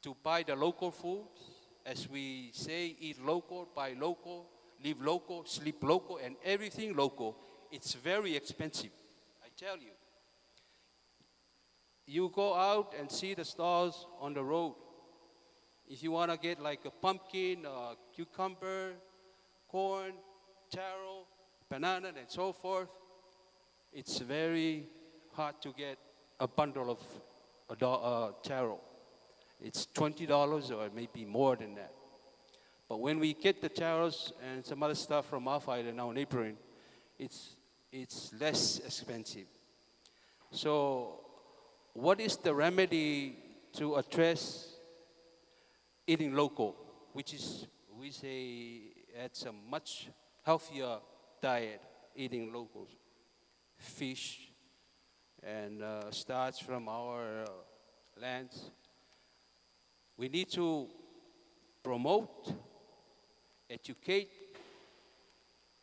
to buy the local foods, as we say, eat local, buy local, live local, sleep local, and everything local, it's very expensive, I tell you. You go out and see the stalls on the road. If you want to get like a pumpkin, cucumber, corn, taro, banana, and so forth, it's very hard to get a bundle of taro. It's $20 or maybe more than that. But when we get the taros and some other stuff from our island, our neighboring, it's less expensive. So what is the remedy to address eating local, which is, we say, it's a much healthier diet, eating local fish and starts from our lands. We need to promote, educate,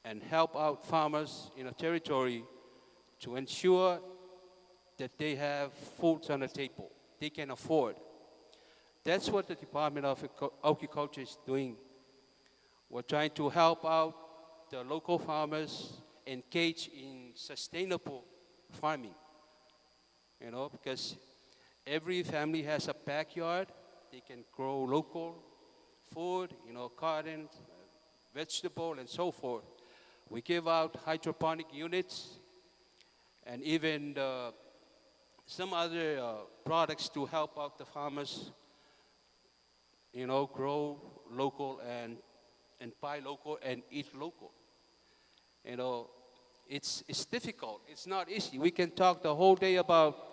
and help out farmers in a territory to ensure that they have food on the table, they can afford. That's what the Department of Agriculture is doing. We're trying to help out the local farmers engage in sustainable farming, because Every family has a backyard. They can grow local food, cotton, vegetable, and so forth. We give out hydroponic units and even some other products to help out the farmers, grow local and buy local and eat local. It's difficult. It's not easy. We can talk the whole day about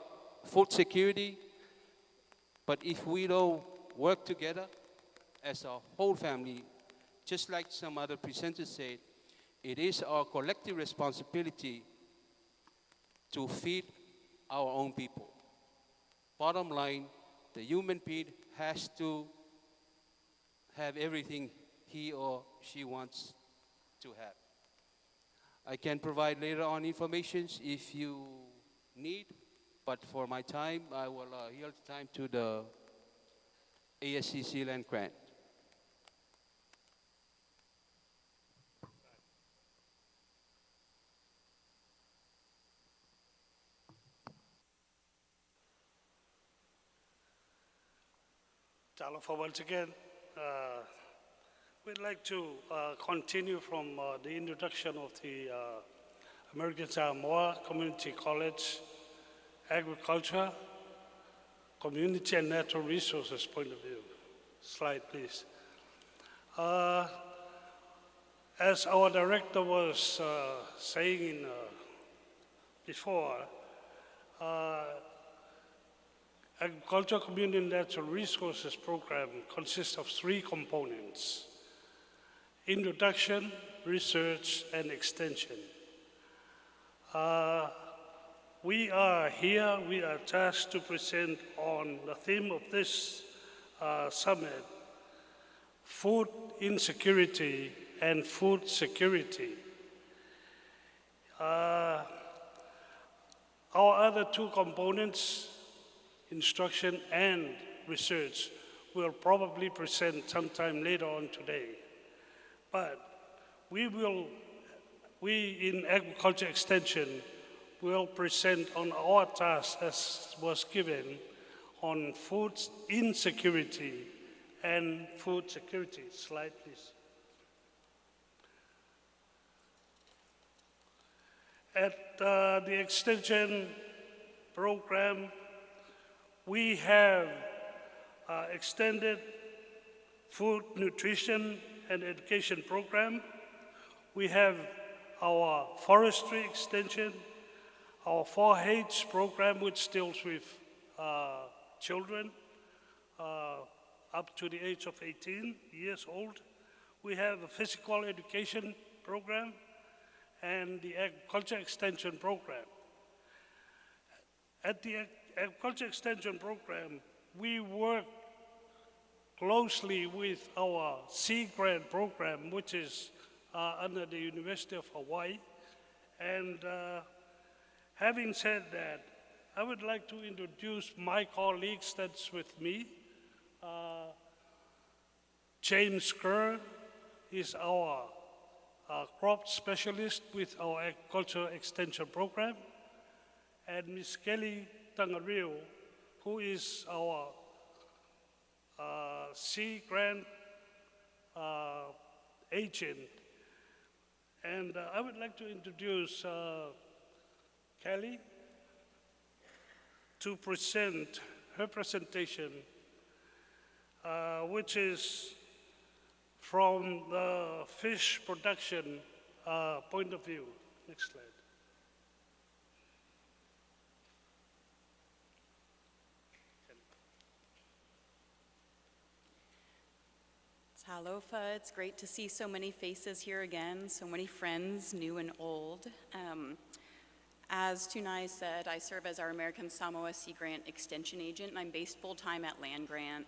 food security, but if we don't work together as a whole family, just like some other presenters said, it is our collective responsibility to feed our own people. Bottom line, the human being has to have everything he or she wants to have. I can provide later on information if you need, but for my time, I will yield time to the ASCC land grant. Talofa once again. We'd like to continue from the introduction of the American Samoa Community College Agriculture, Community and Natural Resources point of view. Slide, please. As our director was saying before, Agriculture, Community and Natural Resources program consists of 3 components: introduction, research, and extension. We are here, we are tasked to present on the theme of this summit, food insecurity and food security. Our other 2 components, instruction and research, will probably present sometime later on today. But we in Agriculture Extension will present on our task as was given on food insecurity and food security. Slide, please. At the Extension program, we have extended food, nutrition, and education program. We have our forestry extension, our 4-H program, which deals with children up to the age of 18 years old. We have a physical education program and the agriculture extension program. At the agriculture extension program, we work closely with our Sea Grant program, which is under the University of Hawaii. And having said that, I would like to introduce my colleagues that's with me. James Kerr is our crop specialist with our agriculture extension program. And Ms. Kelly Tangario, who is our Sea Grant agent. And I would like to introduce Kelly to present her presentation, which is from the fish production point of view. Next slide. Talofa, it's great to see so many faces here again, so many friends, new and old. As Tunai said, I serve as our American Samoa Sea Grant Extension Agent, and I'm based full-time at Land Grant,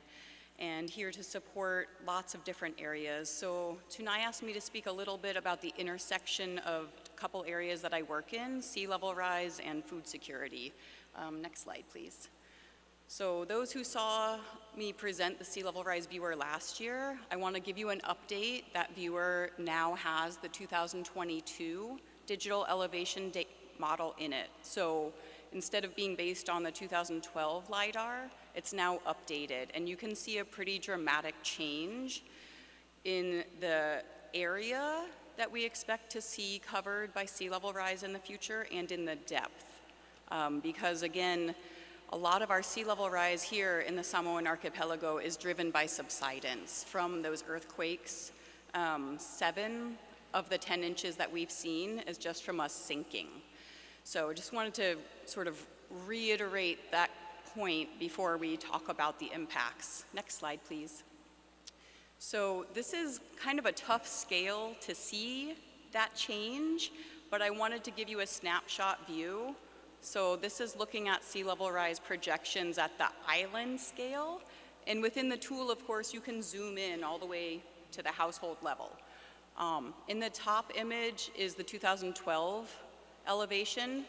and here to support lots of different areas. So Tunai asked me to speak a little bit about the intersection of a couple areas that I work in, sea level rise and food security. Next slide, please. So those who saw me present the Sea Level Rise viewer last year, I want to give you an update. That viewer now has the 2022 digital elevation model in it. So instead of being based on the 2012 LiDAR, it's now updated. And you can see a pretty dramatic change in the area that we expect to see covered by sea level rise in the future and in the depth. Because again, a lot of our sea level rise here in the Samoan archipelago is driven by subsidence from those earthquakes. 7 of the 10 inches that we've seen is just from us sinking. So I just wanted to sort of reiterate that point before we talk about the impacts. Next slide, please. So this is kind of a tough scale to see that change, but I wanted to give you a snapshot view. So this is looking at sea level rise projections at the island scale. And within the tool, of course, you can zoom in all the way to the household level. In the top image is the 2012 elevation.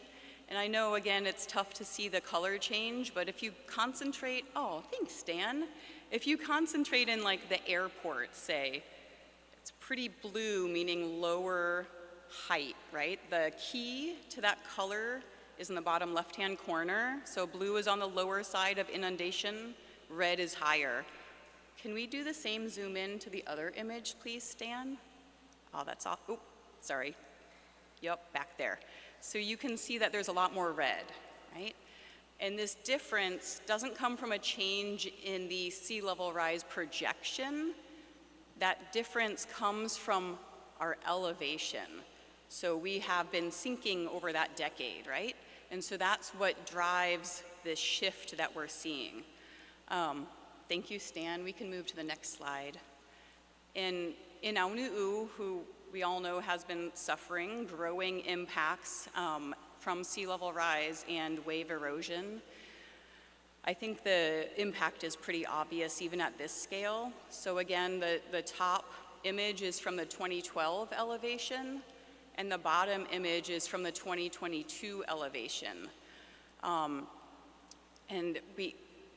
And I know, again, it's tough to see the color change, but if you concentrate, oh, thanks, Stan. If you concentrate in like the airport, say, it's pretty blue, meaning lower height, right? The key to that color is in the bottom left-hand corner. So blue is on the lower side of inundation, red is higher. Can we do the same zoom in to the other image, please, Stan? Oh, that's off. Oh, sorry. Yep, back there. So you can see that there's a lot more red, right? And this difference doesn't come from a change in the sea level rise projection. That difference comes from our elevation. So we have been sinking over that decade, right? And so that's what drives this shift that we're seeing. Thank you, Stan. We can move to the next slide. In Aunuu, who we all know has been suffering growing impacts from sea level rise and wave erosion, I think the impact is pretty obvious even at this scale. So again, the top image is from the 2012 elevation, and the bottom image is from the 2022 elevation. And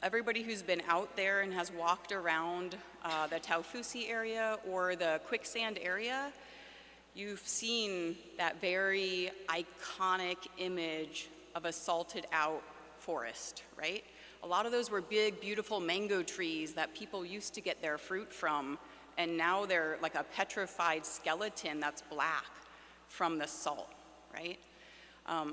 everybody who's been out there and has walked around the Taufusi area or the quicksand area, you've seen that very iconic image of a salted out forest, right? A lot of those were big, beautiful mango trees that people used to get their fruit from, and now they're like a petrified skeleton that's black from the salt, right?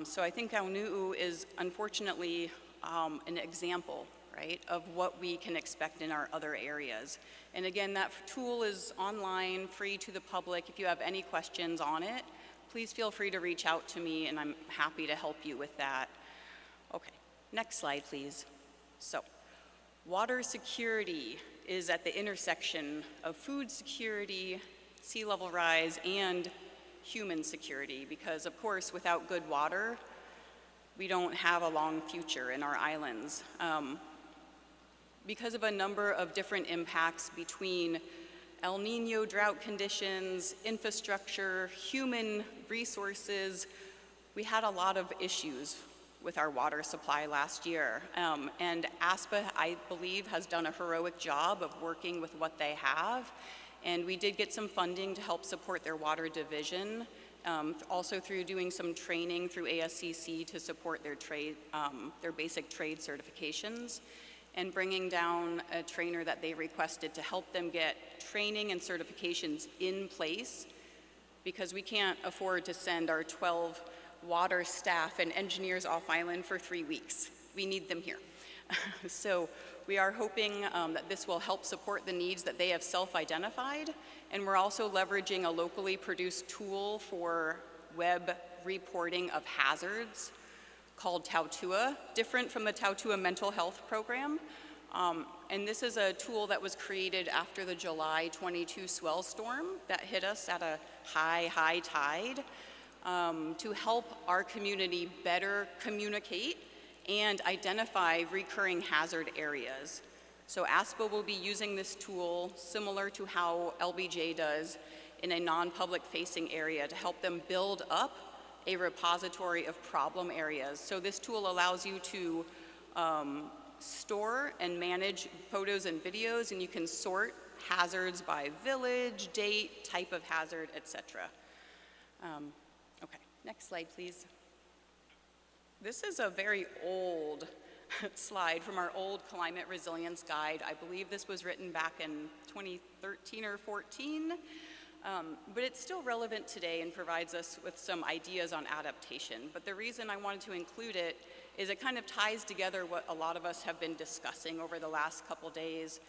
So I think Aunuu is unfortunately an example, right, of what we can expect in our other areas. And again, that tool is online, free to the public. If you have any questions on it, please feel free to reach out to me, and I'm happy to help you with that. Okay, next slide, please. So, water security is at the intersection of food security, sea level rise, and human security, because of course, without good water, we don't have a long future in our islands. Because of a number of different impacts between El Nino drought conditions, infrastructure, human resources, we had a lot of issues with our water supply last year. And ASPA, I believe, has done a heroic job of working with what they have. And we did get some funding to help support their water division, also through doing some training through ASCC to support their trade, their basic trade certifications, and bringing down a trainer that they requested to help them get training and certifications in place, because we can't afford to send our 12 water staff and engineers off island for 3 weeks. We need them here. So we are hoping that this will help support the needs that they have self-identified, and we're also leveraging a locally produced tool for web reporting of hazards called Tautua, different from the Tautua mental health program. And this is a tool that was created after the July 22 swell storm that hit us at a high tide, to help our community better communicate and identify recurring hazard areas. So ASPA will be using this tool similar to how LBJ does in a non-public facing area to help them build up a repository of problem areas. So this tool allows you to store and manage photos and videos, and you can sort hazards by village, date, type of hazard, etc. Okay, next slide, please. This is a very old slide from our old climate resilience guide. I believe this was written back in 2013 or 14, but it's still relevant today and provides us with some ideas on adaptation. But the reason I wanted to include it is it kind of ties together what a lot of us have been discussing over the last couple days.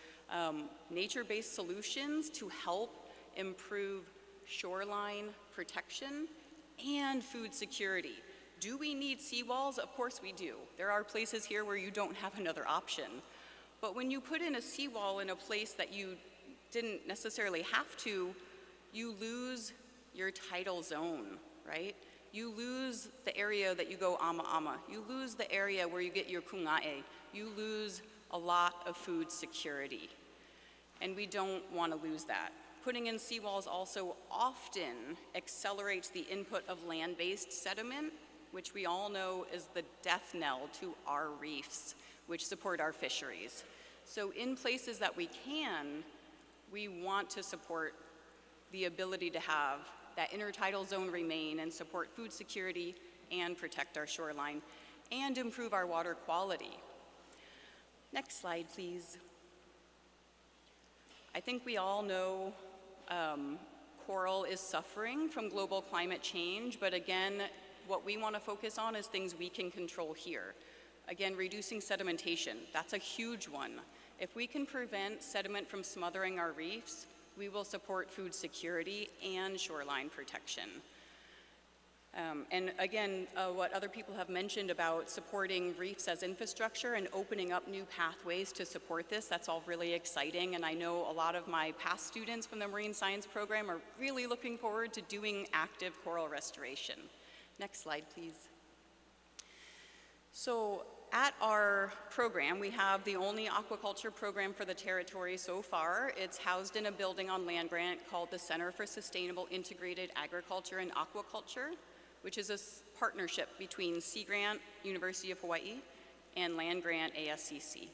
Nature-based solutions to help improve shoreline protection and food security. Do we need seawalls? Of course we do. There are places here where you don't have another option. But when you put in a seawall in a place that you didn't necessarily have to, you lose your tidal zone, right? You lose the area that you go ama-ama. You lose the area where you get your kungae. You lose a lot of food security. And we don't want to lose that. Putting in seawalls also often accelerates the input of land-based sediment, which we all know is the death knell to our reefs, which support our fisheries. So in places that we can, we want to support the ability to have that intertidal zone remain and support food security and protect our shoreline and improve our water quality. Next slide, please. I think we all know coral is suffering from global climate change, but again, what we want to focus on is things we can control here. Again, reducing sedimentation, that's a huge one. If we can prevent sediment from smothering our reefs, we will support food security and shoreline protection. And again, what other people have mentioned about supporting reefs as infrastructure and opening up new pathways to support this, that's all really exciting. And I know a lot of my past students from the Marine Science program are really looking forward to doing active coral restoration. Next slide, please. So at our program, we have the only aquaculture program for the territory so far. It's housed in a building on land grant called the Center for Sustainable Integrated Agriculture and Aquaculture, which is a partnership between Sea Grant, University of Hawaii, and Land Grant, ASCC.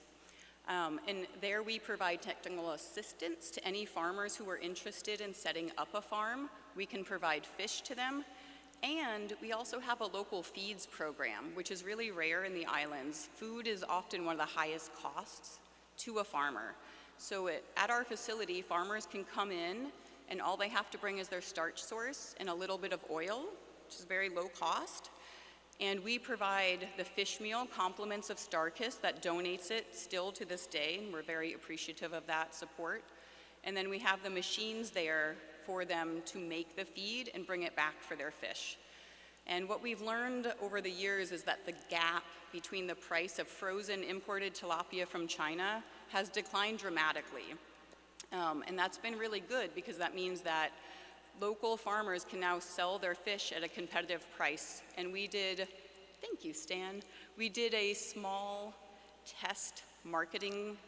And there we provide technical assistance to any farmers who are interested in setting up a farm. We can provide fish to them. And we also have a local feeds program, which is really rare in the islands. Food is often one of the highest costs to a farmer. So at our facility, farmers can come in and all they have to bring is their starch source and a little bit of oil, which is very low cost. And we provide the fish meal, compliments of Starkist that donates it still to this day, and we're very appreciative of that support. And then we have the machines there for them to make the feed and bring it back for their fish. And what we've learned over the years is that the gap between the price of frozen imported tilapia from China has declined dramatically. And that's been really good because that means that local farmers can now sell their fish at a competitive price. And we did, thank you, Stan, we did a small test marketing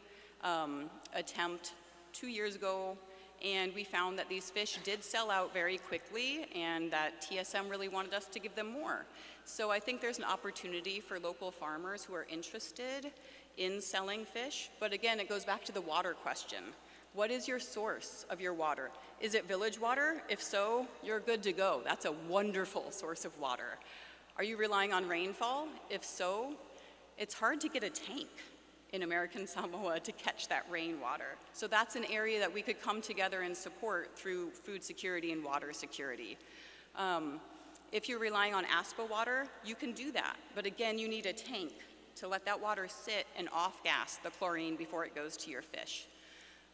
attempt 2 years ago, and we found that these fish did sell out very quickly and that TSM really wanted us to give them more. So I think there's an opportunity for local farmers who are interested in selling fish, but again, it goes back to the water question. What is your source of your water? Is it village water? If so, you're good to go. That's a wonderful source of water. Are you relying on rainfall? If so, it's hard to get a tank in American Samoa to catch that rainwater. So that's an area that we could come together and support through food security and water security. If you're relying on ASPA water, you can do that. But again, you need a tank to let that water sit and off-gas the chlorine before it goes to your fish.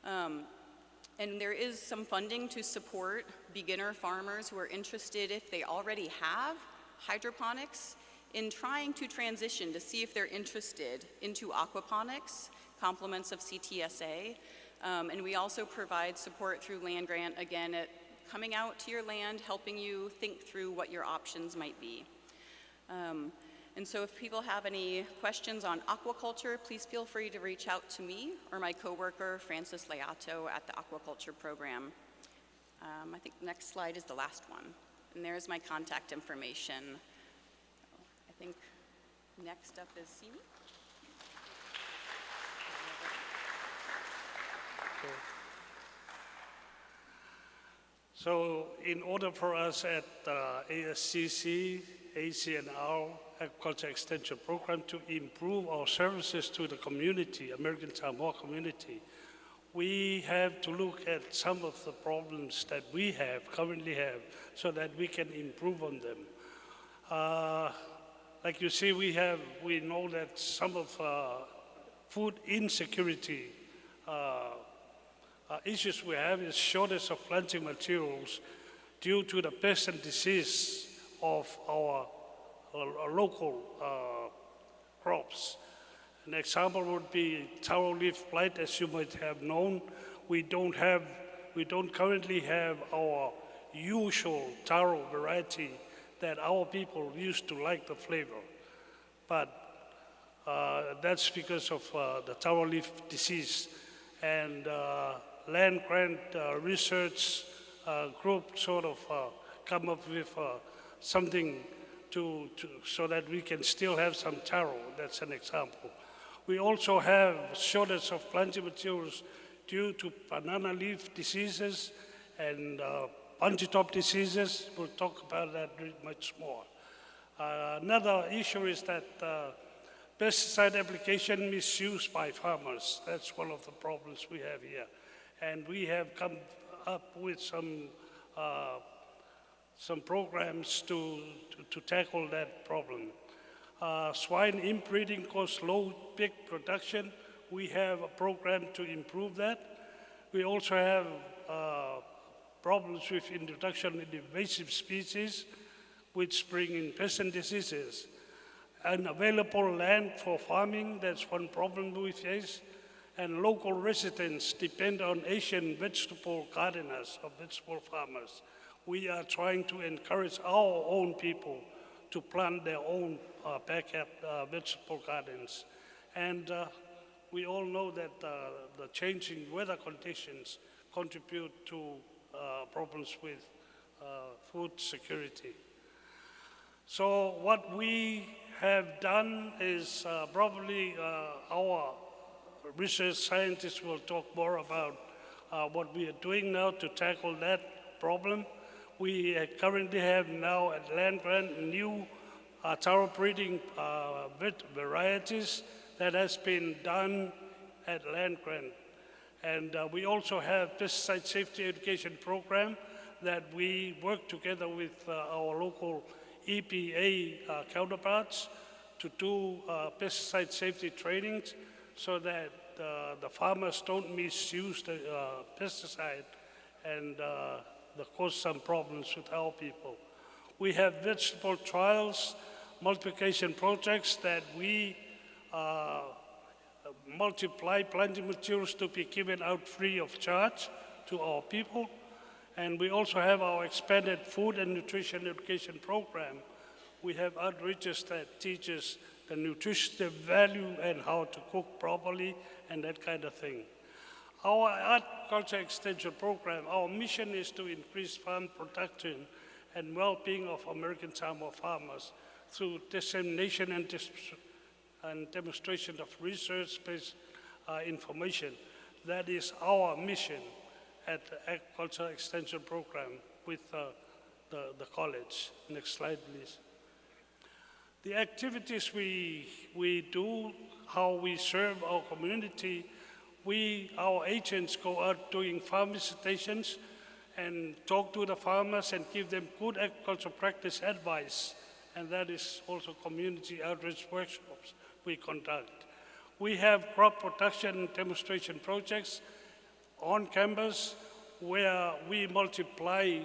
And there is some funding to support beginner farmers who are interested, if they already have hydroponics, in trying to transition to see if they're interested into aquaponics, complements of CTSA. And we also provide support through Land Grant, again, at coming out to your land, helping you think through what your options might be. And so if people have any questions on aquaculture, please feel free to reach out to me or my coworker, Francis Leato, at the aquaculture program. I think the next slide is the last one. And there's my contact information. I think next up is Simi. So in order for us at ASCC ACNR, Agriculture Extension Program, to improve our services to the community, American Samoa community. We have to look at some of the problems that we currently have, so that we can improve on them. Like you see, we know that some of food insecurity issues we have is shortage of planting materials due to the pest and disease of our local crops. An example would be taro leaf blight. As you might have known, we don't currently have our usual taro variety that our people used to like the flavor. But that's because of the taro leaf disease. And land grant research group sort of come up with something so that we can still have some taro. That's an example. We also have shortage of planting materials due to banana leaf diseases and punchy top diseases. We'll talk about that much more. Another issue is that pesticide application misuse by farmers. That's one of the problems we have here. And we have come up with some programs to tackle that problem. Swine inbreeding causes low pig production. We have a program to improve that. We also have problems with introduction of invasive species, which bring in pests and diseases. Unavailable land for farming, that's one problem we face. And local residents depend on Asian vegetable gardeners or vegetable farmers. We are trying to encourage our own people to plant their own backyard vegetable gardens. And we all know that the changing weather conditions contribute to problems with food security. So what we have done is probably our research scientists will talk more about what we are doing now to tackle that problem. We currently have now at land grant new taro breeding varieties that has been done at land grant. And we also have pesticide safety education program that we work together with our local EPA counterparts to do pesticide safety trainings so that the farmers don't misuse the pesticide and cause some problems with our people. We have vegetable trials, multiplication projects that we multiply planting materials to be given out free of charge to our people. And we also have our expanded food and nutrition education program. We have outreaches that teaches the nutritional value and how to cook properly and that kind of thing. Our agriculture extension program, our mission is to increase farm production and well-being of American Samoa farmers through dissemination and demonstration of research-based information. That is our mission at the Agriculture Extension Program with the college. Next slide, please. The activities we do, how we serve our community, our agents go out doing farm visitations and talk to the farmers and give them good agricultural practice advice. And that is also community outreach workshops we conduct. We have crop production demonstration projects on campus where we multiply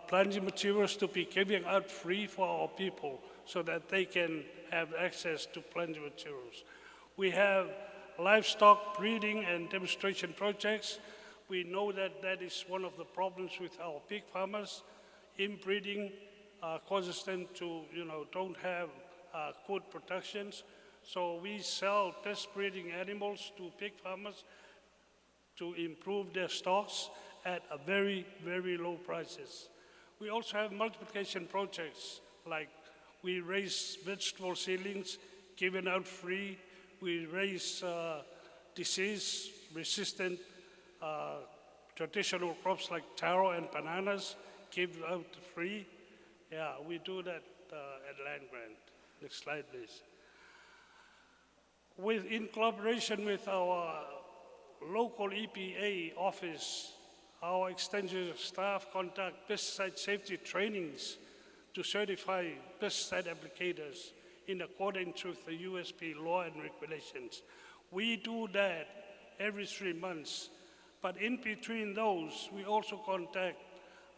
planting materials to be given out free for our people so that they can have access to planting materials. We have livestock breeding and demonstration projects. We know that that is one of the problems with our pig farmers. Inbreeding causes them to, don't have good productions. So we sell best breeding animals to pig farmers to improve their stocks at a very, very low prices. We also have multiplication projects, like we raise vegetable seedlings given out free. We raise disease-resistant traditional crops like taro and bananas, give out free. Yeah, we do that at land grant. Next slide, please. In collaboration with our local EPA office, our extension staff conduct pesticide safety trainings to certify pesticide applicators in accordance with the USP law and regulations. We do that every 3 months, but in between those, we also conduct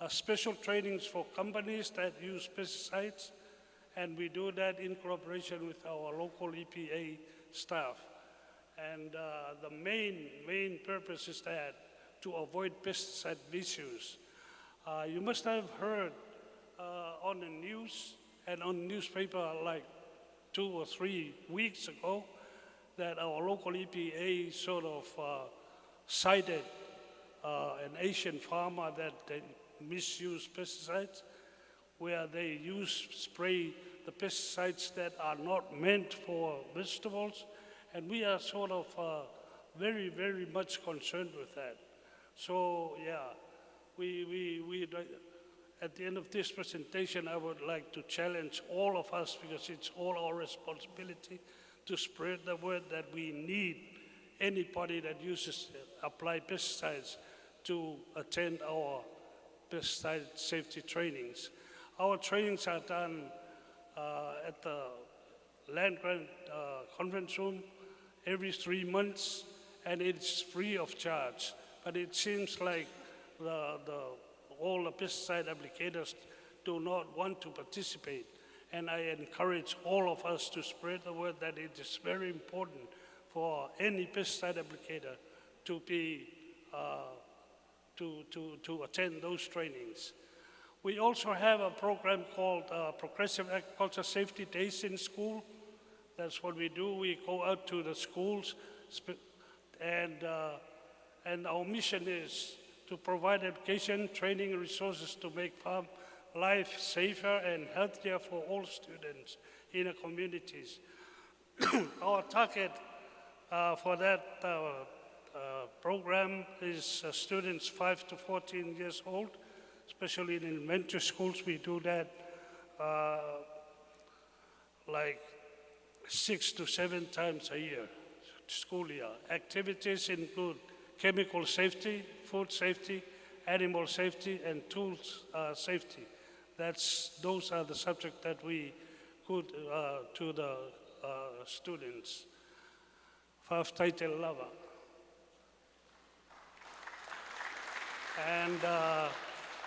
special trainings for companies that use pesticides, and we do that in collaboration with our local EPA staff. And the main purpose is that to avoid pesticide misuse. You must have heard on the news and on newspaper like 2 or 3 weeks ago that our local EPA sort of cited an Asian farmer that they misuse pesticides, where they spray the pesticides that are not meant for vegetables, and we are sort of very, very much concerned with that. So yeah, at the end of this presentation, I would like to challenge all of us, because it's all our responsibility to spread the word that we need anybody that apply pesticides to attend our pesticide safety trainings. Our trainings are done at the land grant conference room every 3 months, and it's free of charge. But it seems like all the pesticide applicators do not want to participate. And I encourage all of us to spread the word that it is very important for any pesticide applicator to be to attend those trainings. We also have a program called Progressive Agriculture Safety Days in School. That's what we do. We go out to the schools, and our mission is to provide education, training, and resources to make farm life safer and healthier for all students in the communities. Our target for that program is students 5 to 14 years old, especially in elementary schools. We do that like 6 to 7 times a year, school year. Activities include chemical safety, food safety, animal safety, and tools safety. Those are the subjects that we put to the students. Five title lava. And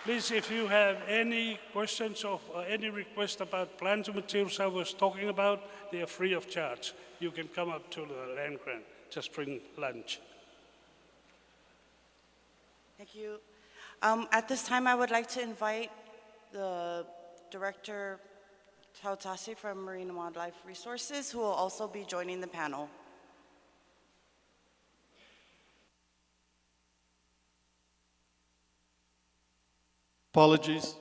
please, if you have any questions or any requests about plants and materials I was talking about, they are free of charge. You can come up to the land grant. Just bring lunch. Thank you. At this time, I would like to invite the Director Tautasi from Marine and Wildlife Resources, who will also be joining the panel. Apologies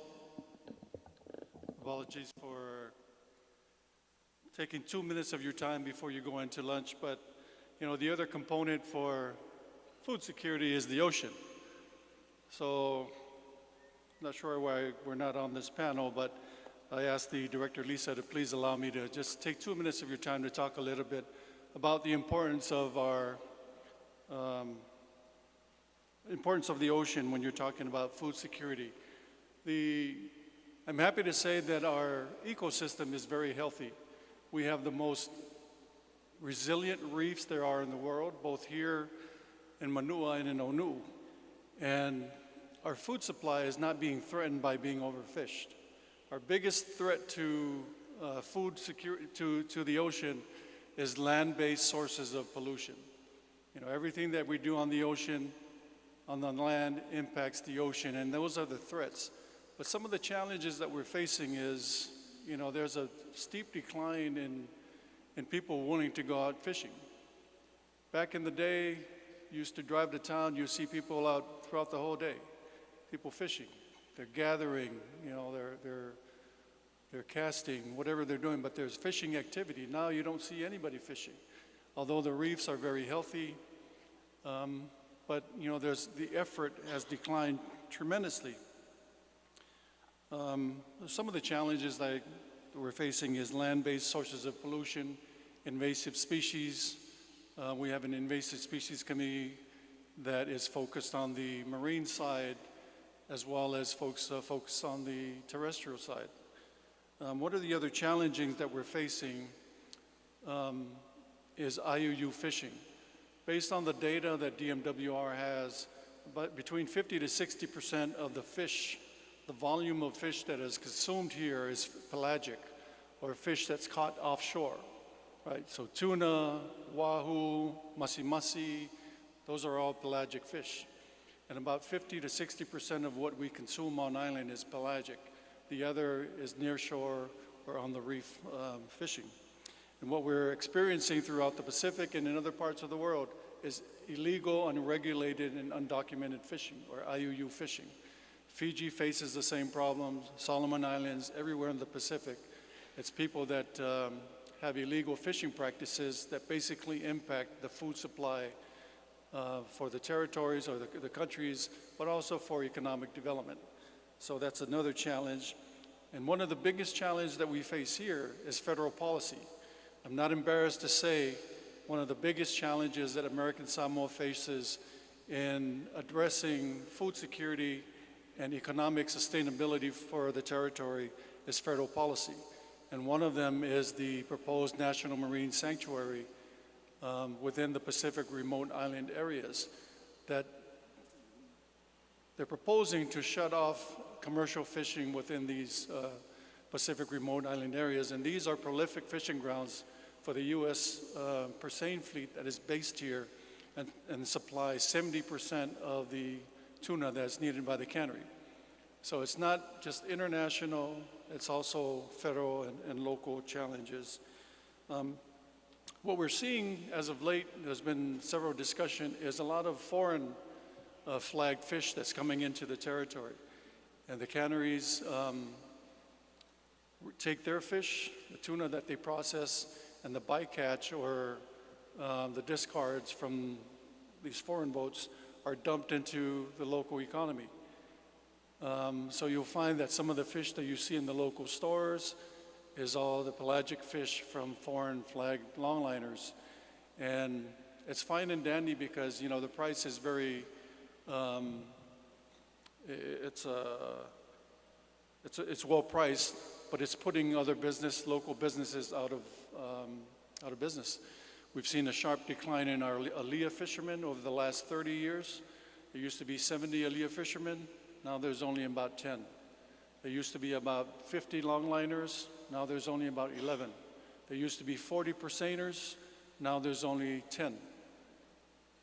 for taking 2 minutes of your time before you go into lunch, but you know, the other component for food security is the ocean. So, I'm not sure why we're not on this panel, but I asked the Director Lisa to please allow me to just take 2 minutes of your time to talk a little bit about the importance of our importance of the ocean when you're talking about food security. I'm happy to say that our ecosystem is very healthy. We have the most resilient reefs there are in the world, both here in Manua and in Onu. And our food supply is not being threatened by being overfished. Our biggest threat to food security, to the ocean, is land-based sources of pollution. You know, everything that we do on the ocean, on the land, impacts the ocean, and those are the threats. But some of the challenges that we're facing is, you know, there's a steep decline in people wanting to go out fishing. Back in the day, you used to drive to town, you see people out throughout the whole day, people fishing. They're gathering, you know, they're casting, whatever they're doing, but there's fishing activity. Now you don't see anybody fishing, although the reefs are very healthy. But you know, the effort has declined tremendously. Some of the challenges, like we're facing is land-based sources of pollution, invasive species. We have an invasive species committee that is focused on the marine side, as well as folks focused on the terrestrial side. What are the other challenges that we're facing is IUU fishing. Based on the data that DMWR has, but between 50 to 60% of the fish, the volume of fish that is consumed here is pelagic, or fish that's caught offshore, right? So tuna, wahoo, masi-masi, those are all pelagic fish. And about 50 to 60% of what we consume on island is pelagic. The other is near shore or on the reef fishing. And what we're experiencing throughout the Pacific and in other parts of the world is illegal, unregulated, and undocumented fishing, or IUU fishing. Fiji faces the same problems, Solomon Islands, everywhere in the Pacific. It's people that have illegal fishing practices that basically impact the food supply for the territories or the countries, but also for economic development. So that's another challenge. And one of the biggest challenges that we face here is federal policy. I'm not embarrassed to say one of the biggest challenges that American Samoa faces in addressing food security and economic sustainability for the territory is federal policy. And one of them is the proposed National Marine Sanctuary within the Pacific remote island areas that they're proposing to shut off commercial fishing within these Pacific remote island areas. And these are prolific fishing grounds for the U.S. Persane fleet that is based here and supplies 70% of the tuna that's needed by the cannery. So it's not just international, it's also federal and local challenges. What we're seeing as of late, there's been several discussion, is a lot of foreign flagged fish that's coming into the territory. And the canneries take their fish, the tuna that they process, and the bycatch or the discards from these foreign boats are dumped into the local economy. So you'll find that some of the fish that you see in the local stores is all the pelagic fish from foreign flagged longliners. And it's fine and dandy because, you know, the price is very, it's well priced, but it's putting other local businesses out of business. We've seen a sharp decline in our Aliyah fishermen over the last 30 years. There used to be 70 Aliyah fishermen, now there's only about 10. There used to be about 50 longliners, now there's only about 11. There used to be 40 percenters, now there's only 10.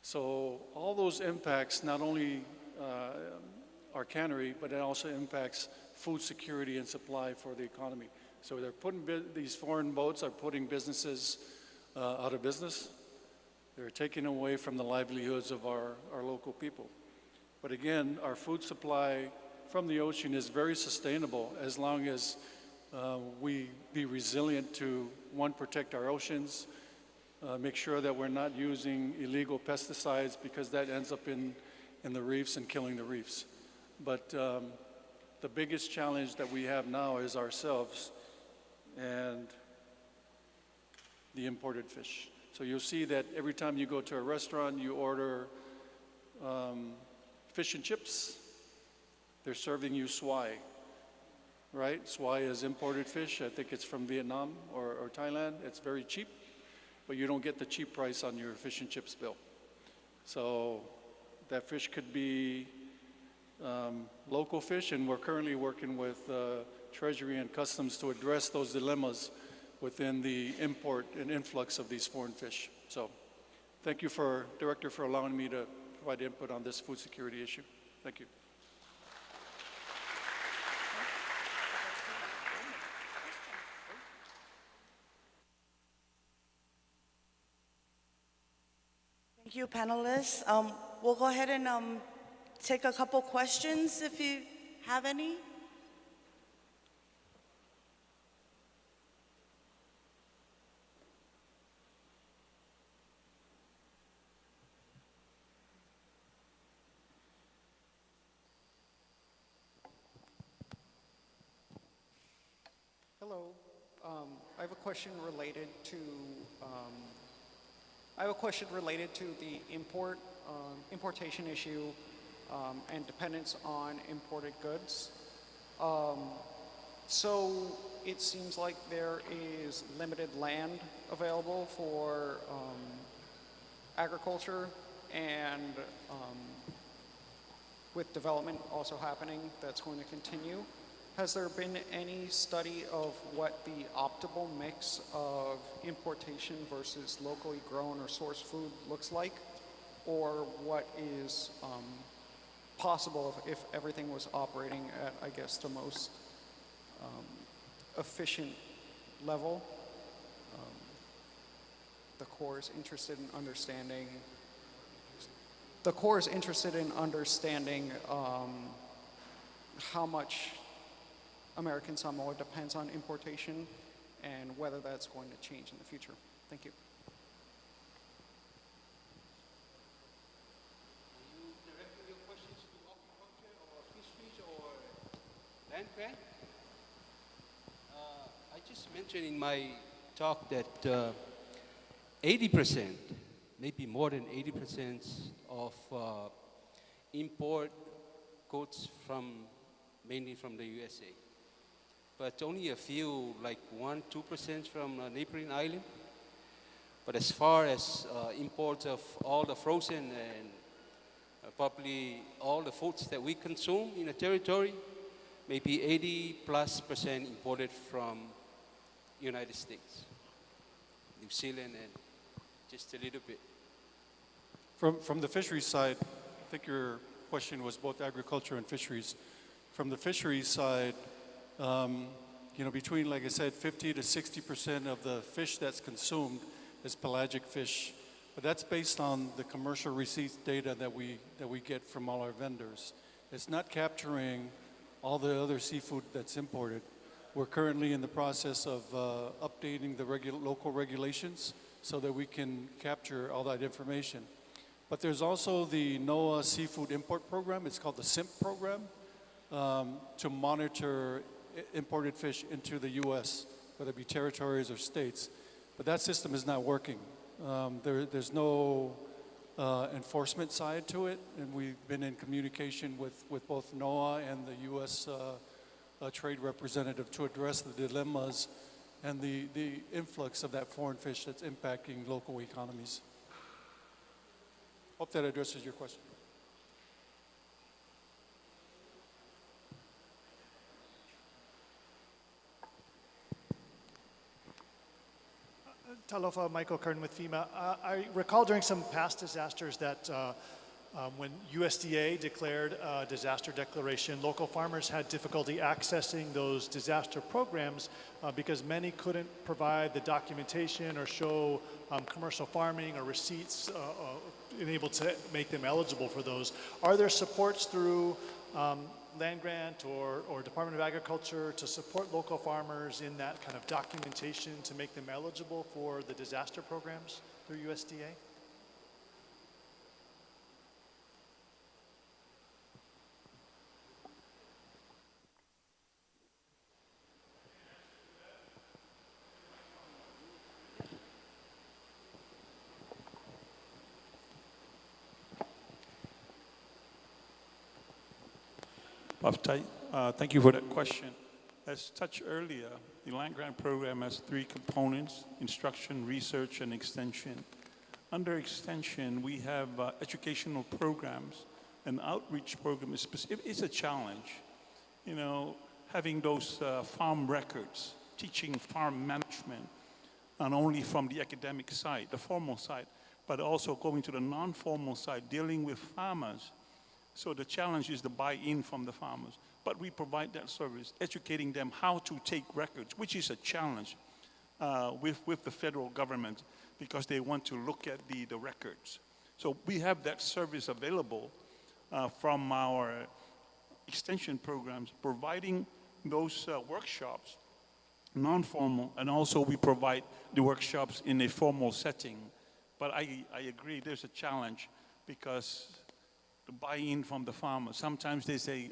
So all those impacts not only our cannery, but it also impacts food security and supply for the economy. So they're putting, these foreign boats are putting businesses out of business. They're taking away from the livelihoods of our local people. But again, our food supply from the ocean is very sustainable as long as we be resilient to, one, protect our oceans, make sure that we're not using illegal pesticides because that ends up in the reefs and killing the reefs. But the biggest challenge that we have now is ourselves and the imported fish. So you'll see that every time you go to a restaurant, you order fish and chips, they're serving you swai, right? Swai is imported fish. I think it's from Vietnam or Thailand. It's very cheap, but you don't get the cheap price on your fish and chips bill. So that fish could be local fish, and we're currently working with Treasury and Customs to address those dilemmas within the import and influx of these foreign fish. So thank you, Director, for allowing me to provide input on this food security issue. Thank you. Thank you, panelists. We'll go ahead and take a couple questions if you have any. Hello. I have a question related to I have a question related to the importation issue and dependence on imported goods. So it seems like there is limited land available for agriculture, and with development also happening, that's going to continue. Has there been any study of what the optimal mix of importation versus locally grown or sourced food looks like? Or what is possible if everything was operating at, I guess, the most efficient level? The Corps is interested in understanding. The Corps is interested in understanding how much American Samoa depends on importation and whether that's going to change in the future. Thank you. Are you directing your questions to agriculture or fisheries or land grant? I just mentioned in my talk that 80%, maybe more than 80% of import goods mainly from the USA. But only a few, like 1-2% from a neighboring island. But as far as imports of all the frozen and probably all the foods that we consume in the territory, maybe 80+% imported from United States, New Zealand, and just a little bit. From the fisheries side, I think your question was both agriculture and fisheries. From the fisheries side, between, like I said, 50 to 60% of the fish that's consumed is pelagic fish. But that's based on the commercial receipts data that we get from all our vendors. It's not capturing all the other seafood that's imported. We're currently in the process of updating the local regulations so that we can capture all that information. But there's also the NOAA Seafood Import Program. It's called the SIMP program, to monitor imported fish into the U.S., whether it be territories or states. But that system is not working. There's no enforcement side to it, and we've been in communication with both NOAA and the U.S. Trade representative to address the dilemmas and the influx of that foreign fish that's impacting local economies. Hope that addresses your question. Talofa, Michael Kern with FEMA. I recall during some past disasters that when USDA declared a disaster declaration, local farmers had difficulty accessing those disaster programs because many couldn't provide the documentation or show commercial farming or receipts enabled to make them eligible for those. Are there supports through land grant or Department of Agriculture to support local farmers in that kind of documentation to make them eligible for the disaster programs through USDA? Thank you for that question. As touched earlier, the land grant program has three components: instruction, research, and extension. Under extension, we have educational programs. An outreach program is a challenge. You know, having those farm records, teaching farm management, not only from the academic side, the formal side, but also going to the non-formal side, dealing with farmers. So the challenge is the buy-in from the farmers. But we provide that service, educating them how to take records, which is a challenge with the federal government because they want to look at the records. So we have that service available from our extension programs, providing those workshops, non-formal, and also we provide the workshops in a formal setting. But I agree, there's a challenge because the buy-in from the farmers. Sometimes they say,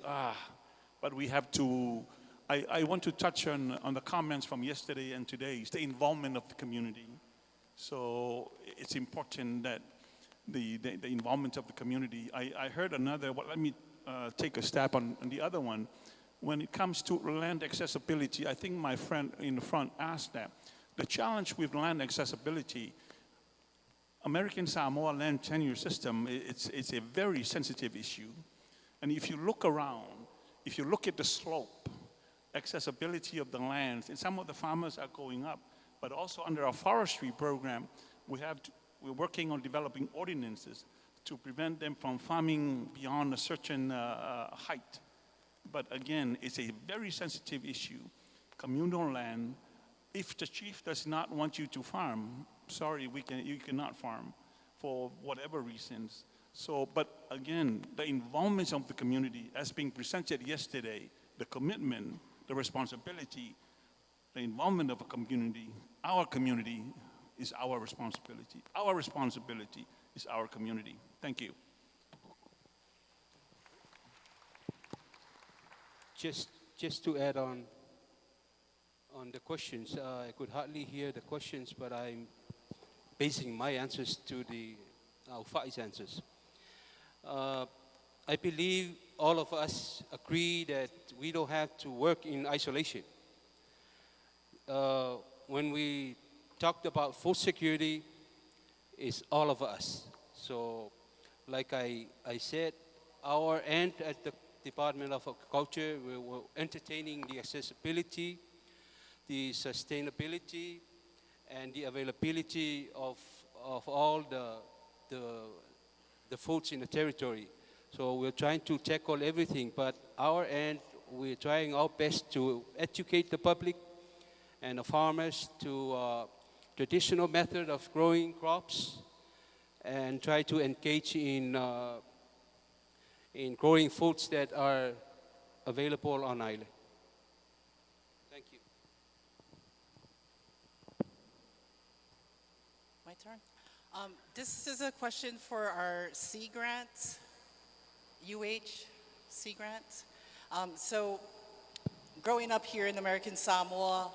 but we have to I want to touch on the comments from yesterday and today. It's the involvement of the community. So it's important that the involvement of the community. I heard another, well, let me take a step on the other one. When it comes to land accessibility, I think my friend in the front asked that. The challenge with land accessibility, American Samoa land tenure system, it's a very sensitive issue. And if you look around, if you look at the slope, accessibility of the lands, and some of the farmers are going up, but also under our forestry program, we're working on developing ordinances to prevent them from farming beyond a certain height. But again, it's a very sensitive issue, communal land. If the chief does not want you to farm, sorry, you cannot farm for whatever reasons. So, but again, the involvement of the community as being presented yesterday, the commitment, the responsibility, the involvement of a community, our community is our responsibility. Our responsibility is our community. Thank you. Just to add on the questions, I could hardly hear the questions, but I'm basing my answers to the Fai's answers. I believe all of us agree that we don't have to work in isolation. When we talked about food security, it's all of us. So, like I said, our end at the Department of Agriculture, we were entertaining the accessibility, the sustainability, and the availability of all the foods in the territory. So we're trying to tackle everything, but our end, we're trying our best to educate the public and the farmers to traditional method of growing crops and try to engage in growing foods that are available on island. Thank you. My turn. This is a question for our Sea Grant, Sea Grant. So growing up here in American Samoa,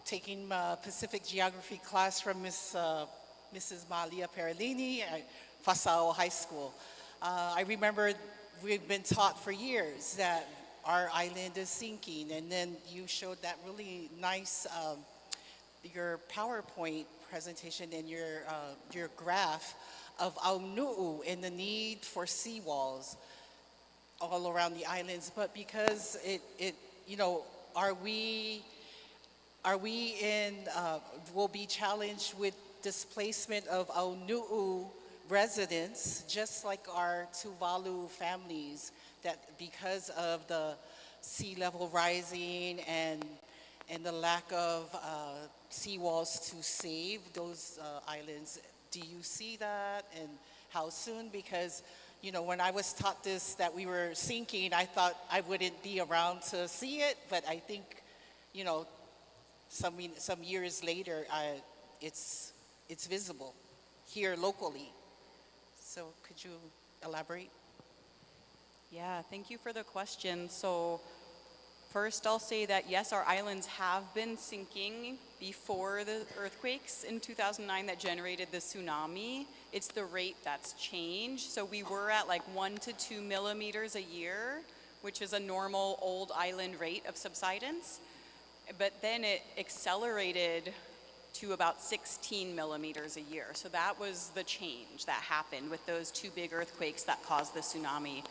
taking Pacific Geography class from Mrs. Malia Perolini at Fasao High School. I remember we've been taught for years that our island is sinking, and then you showed that really nice, your PowerPoint presentation and your graph of Aunu'u and the need for seawalls all around the islands. But because will be challenged with displacement of Aunu'u residents, just like our Tuvalu families, that because of the sea level rising and the lack of seawalls to save those islands. Do you see that, and how soon? Because, when I was taught this, that we were sinking, I thought I wouldn't be around to see it, but I think, some years later, it's visible here locally. So could you elaborate? Yeah, thank you for the question. So first I'll say that yes, our islands have been sinking before the earthquakes in 2009 that generated the tsunami. It's the rate that's changed. So we were at like 1 to 2 millimeters a year, which is a normal old island rate of subsidence. But then it accelerated to about 16 millimeters a year. So that was the change that happened with those two big earthquakes that caused the tsunami.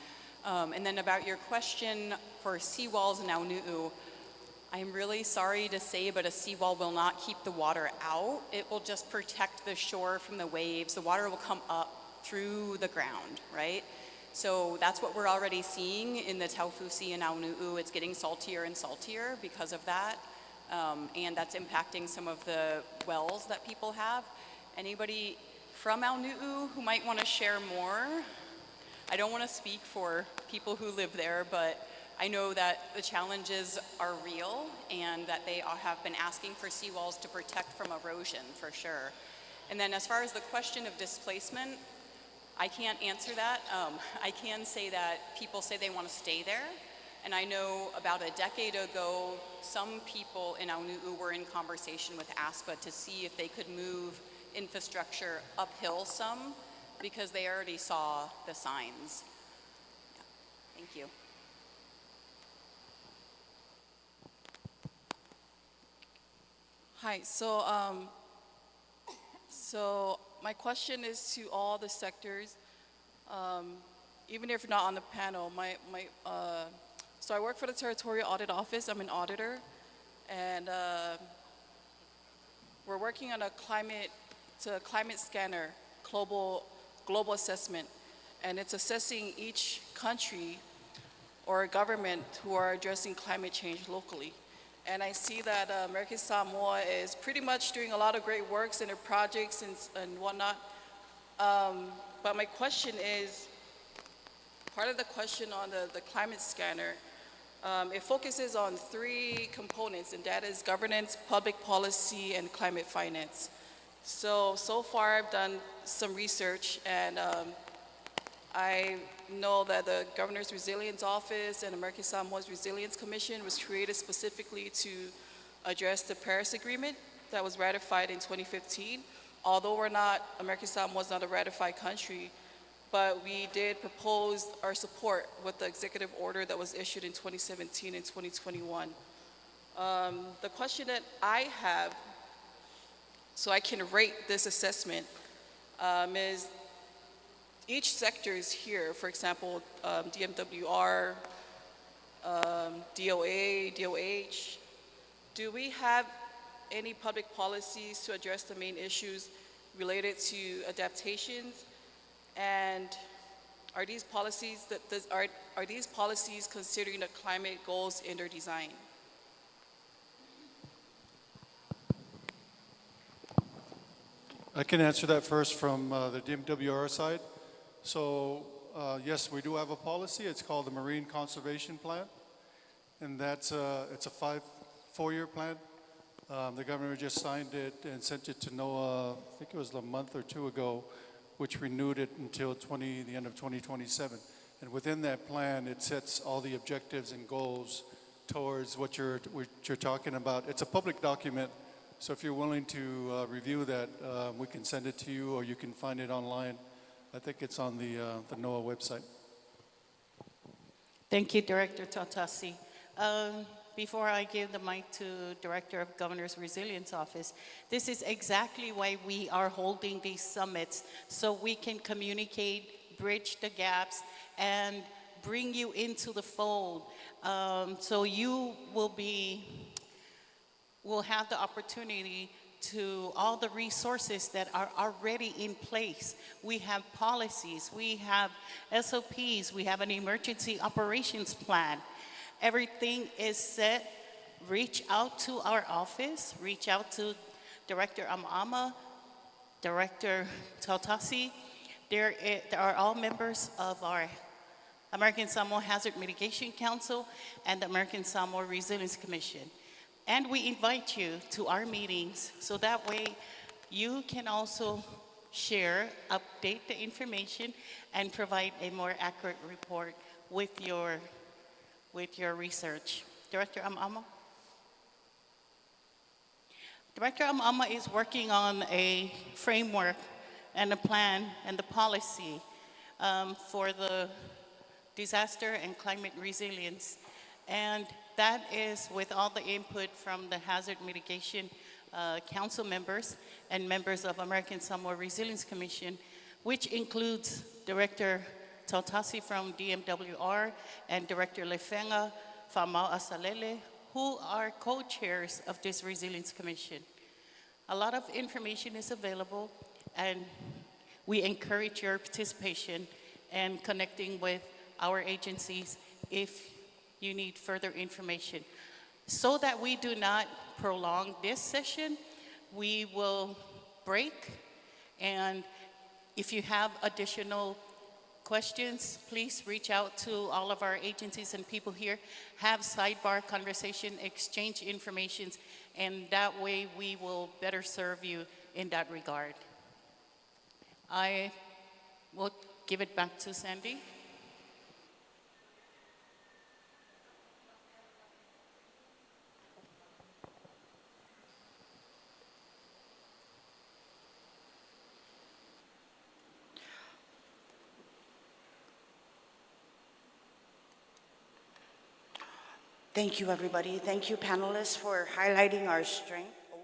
And then about your question for seawalls in Aunu'u, I'm really sorry to say, but a seawall will not keep the water out. It will just protect the shore from the waves. The water will come up through the ground, right? So that's what we're already seeing in the Taufusi and Aunu'u. It's getting saltier and saltier because of that. And that's impacting some of the wells that people have. Anybody from Aunu'u who might want to share more? I don't want to speak for people who live there, but I know that the challenges are real and that they have been asking for seawalls to protect from erosion for sure. And then as far as the question of displacement, I can't answer that. I can say that people say they want to stay there, And I know about a decade ago, some people in Aunuu were in conversation with ASPA to see if they could move infrastructure uphill some because they already saw the signs. Yeah. Thank you. Hi, so my question is to all the sectors, even if not on the panel. So I work for the Territorial Audit Office. I'm an auditor, and we're working on a climate scanner, global assessment, and it's assessing each country or government who are addressing climate change locally. And I see that American Samoa is pretty much doing a lot of great works in their projects and whatnot. But my question is, part of the question on the climate scanner, it focuses on 3 components, and that is governance, public policy, and climate finance. So far I've done some research, and I know that the Governor's Resilience Office and American Samoa's Resilience Commission was created specifically to address the Paris Agreement that was ratified in 2015. Although American Samoa is not a ratified country, but we did propose our support with the executive order that was issued in 2017 and 2021. The question that I have, so I can rate this assessment, is each sector is here, for example, DMWR, DOA, DOH. Do we have any public policies to address the main issues related to adaptations? And are these policies considering the climate goals in their design? I can answer that first from the DMWR side. So yes, we do have a policy. It's called the Marine Conservation Plan, and it's a 4-year plan. The governor just signed it and sent it to NOAA, I think it was a month or 2 ago, which renewed it until the end of 2027. And within that plan, it sets all the objectives and goals towards what you're talking about. It's a public document, so if you're willing to review that, we can send it to you, or you can find it online. I think it's on the NOAA website. Thank you, Director Tautasi. Before I give the mic to Director of Governor's Resilience Office, this is exactly why we are holding these summits, so we can communicate, bridge the gaps, and bring you into the fold. So you will have the opportunity to all the resources that are already in place. We have policies, we have SOPs, we have an emergency operations plan. Everything is set. Reach out to our office, reach out to Director Amama, Director Tautasi. They are all members of our American Samoa Hazard Mitigation Council and the American Samoa Resilience Commission. And we invite you to our meetings so that way you can also share, update the information, and provide a more accurate report with your research. Director Amama? Director Amama is working on a framework and a plan and the policy for the disaster and climate resilience. And that is with all the input from the Hazard Mitigation Council members and members of American Samoa Resilience Commission, which includes Director Tautasi from DMWR and Director Lefenga Famau Asalele, who are co-chairs of this Resilience Commission. A lot of information is available, and we encourage your participation and connecting with our agencies if you need further information. So that we do not prolong this session, we will break, and if you have additional questions, please reach out to all of our agencies and people here, have sidebar conversation, exchange information, and that way we will better serve you in that regard. I will give it back to Sandy. Thank you, everybody. Thank you, panelists, for highlighting our strength. Oh.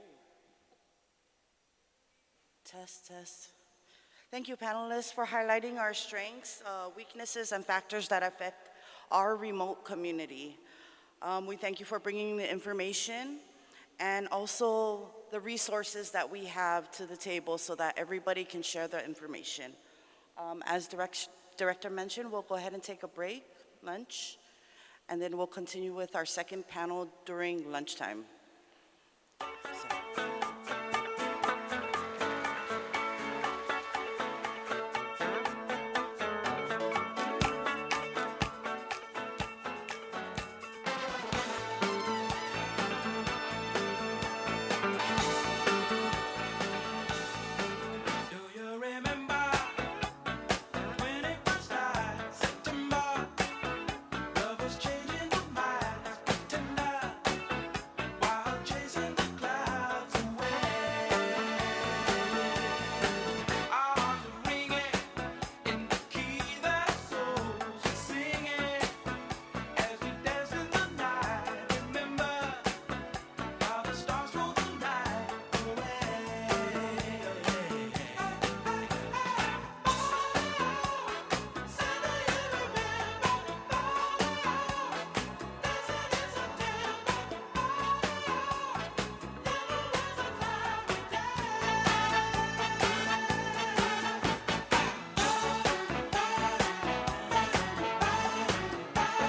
Test, test. Thank you, panelists, for highlighting our strengths, weaknesses, and factors that affect our remote community. We thank you for bringing the information and also the resources that we have to the table so that everybody can share the information. As Director mentioned, we'll go ahead and take a break, lunch, and then we'll continue with our second panel during lunchtime. So.